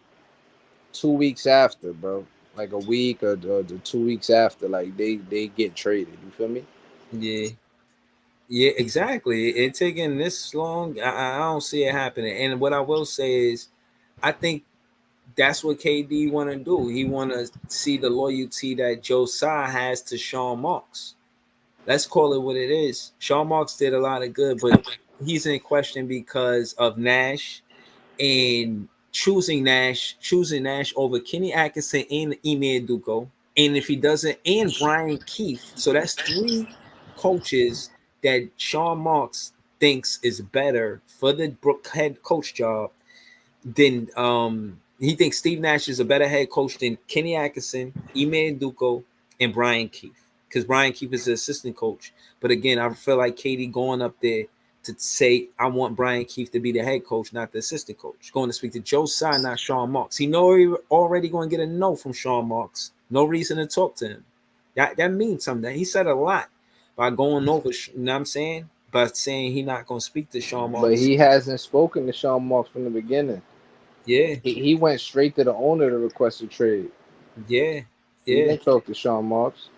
S2: 2 weeks after, bro. Like a week or the 2 weeks after, like they get traded. You feel me?
S1: Yeah. Yeah, exactly. It taking this long, I don't see it happening. And what I will say is I think that's what KD want to do. He want to see the loyalty that Joe Tsai has to Sean Marks. Let's call it what it is. Sean Marks did a lot of good, but he's in question because of Nash and choosing Nash over Kenny Atkinson and Ime Duco. And if he doesn't, and Brian Keefe. So that's three coaches that Sean Marks thinks is better for the Brook head coach job then he thinks Steve Nash is a better head coach than Kenny Atkinson, Ime Duco, and Brian Keefe. Because Brian Keefe is the assistant coach. But again, I feel like Katie going up there to say, I want Brian Keefe to be the head coach, not the assistant coach. Going to speak to Joe Tsai, not Sean Marks. He know he already going to get a no from Sean Marks. No reason to talk to him. That means something. He said a lot by going over, you know what I'm saying? By saying he not going to speak to Sean
S2: But
S1: Marks.
S2: he hasn't spoken to Sean Marks from the beginning.
S1: Yeah,
S2: He went straight to the owner to request a trade.
S1: yeah,
S2: He
S1: yeah.
S2: didn't talk to Sean Marks.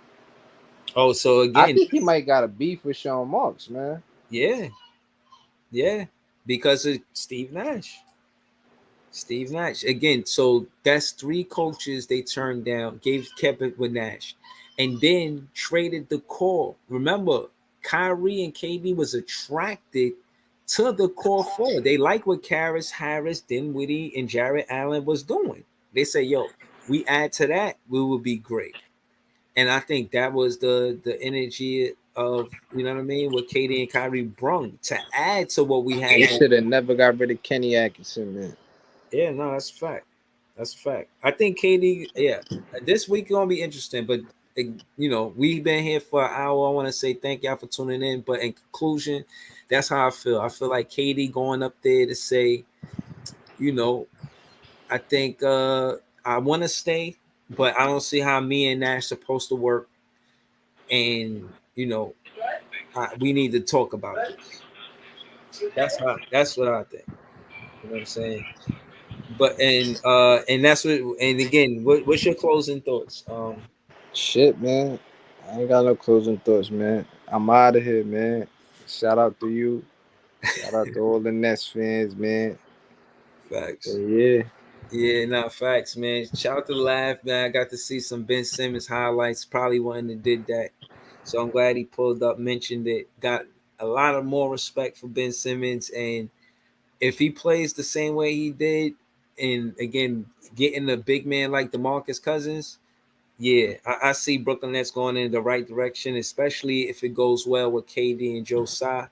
S1: Oh, so
S2: I
S1: again,
S2: think he might got a beef with Sean Marks, man.
S1: yeah, yeah, because of Steve Nash. Steve Nash again. So that's three coaches they turned down, kept it with Nash, and then traded the core. Remember, Kyrie and KD was attracted to the core four. They like what Karras, Harris, Dinwiddie, and Jarrett Allen was doing. They say, "Yo, we add to that, we will be great." And I think that was the energy of, you know what I mean, what Katie and Kyrie brung to add to what we had
S2: They
S1: going.
S2: should have never got rid of Kenny Atkinson, man.
S1: Yeah, no, that's a fact. That's a fact. I think Katie, yeah, this week gonna be interesting. But you know, we've been here for an hour. I want to say thank y'all for tuning in. But in conclusion, that's how I feel. I feel like Katie going up there to say, you know, I think I want to stay, but I don't see how me and Nash supposed to work. And you know, we need to talk about this. That's what I think. You know what I'm saying? But and that's what, and again, what's your closing thoughts?
S2: Shit, man. I ain't got no closing thoughts, man. I'm out of here, man. Shout out to you. Shout out to all the Nets fans, man.
S1: Facts.
S2: Yeah.
S1: Yeah, not facts, man. Shout out to Laugh, man. I got to see some Ben Simmons highlights. Probably one that did that. So I'm glad he pulled up, mentioned it. Got a lot of more respect for Ben Simmons. And if he plays the same way he did, and again, getting a big man like DeMarcus Cousins, yeah, I see Brooklyn Nets going in the right direction, especially if it goes well with KD and Joe Tsai.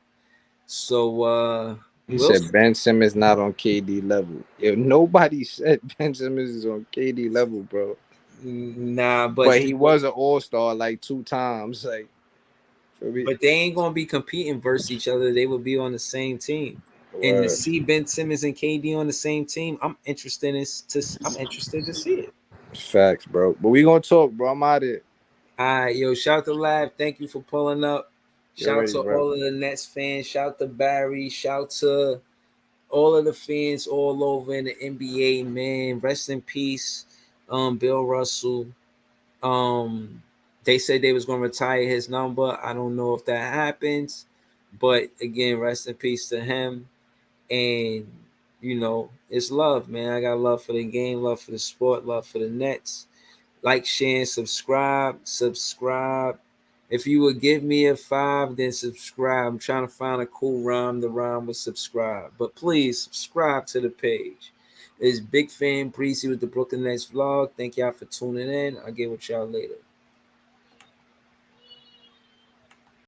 S1: So
S2: He
S1: we'll
S2: said Ben Simmons not on KD level. If nobody said Ben Simmons is on KD level, bro.
S1: nah,
S2: But he was an all-star like 2 times. Like, for me.
S1: but they ain't gonna be competing versus each other. They will be on the same team. And to
S2: Word.
S1: see Ben Simmons and KD on the same team, I'm interested to see it.
S2: Facts, bro. But we gonna talk, bro. I'm out of here.
S1: All right, yo, shout out to Lab. Thank you for pulling up.
S2: You
S1: Shout out
S2: already,
S1: to
S2: bro.
S1: all of the Nets fans. Shout out to Barry. Shout out to all of the fans all over in the NBA, man. Rest in peace, Bill Russell. Um, they said they was gonna retire his number. I don't know if that happens, but again, rest in peace to him. And you know, it's love, man. I got love for the game, love for the sport, love for the Nets. Like, share, and subscribe. If you would give me a 5, then subscribe. I'm trying to find a cool rhyme to rhyme with subscribe. But please subscribe to the page. It's Big Fan Breezy with the Brooklyn Nets vlog. Thank y'all for tuning in. I'll get with y'all later.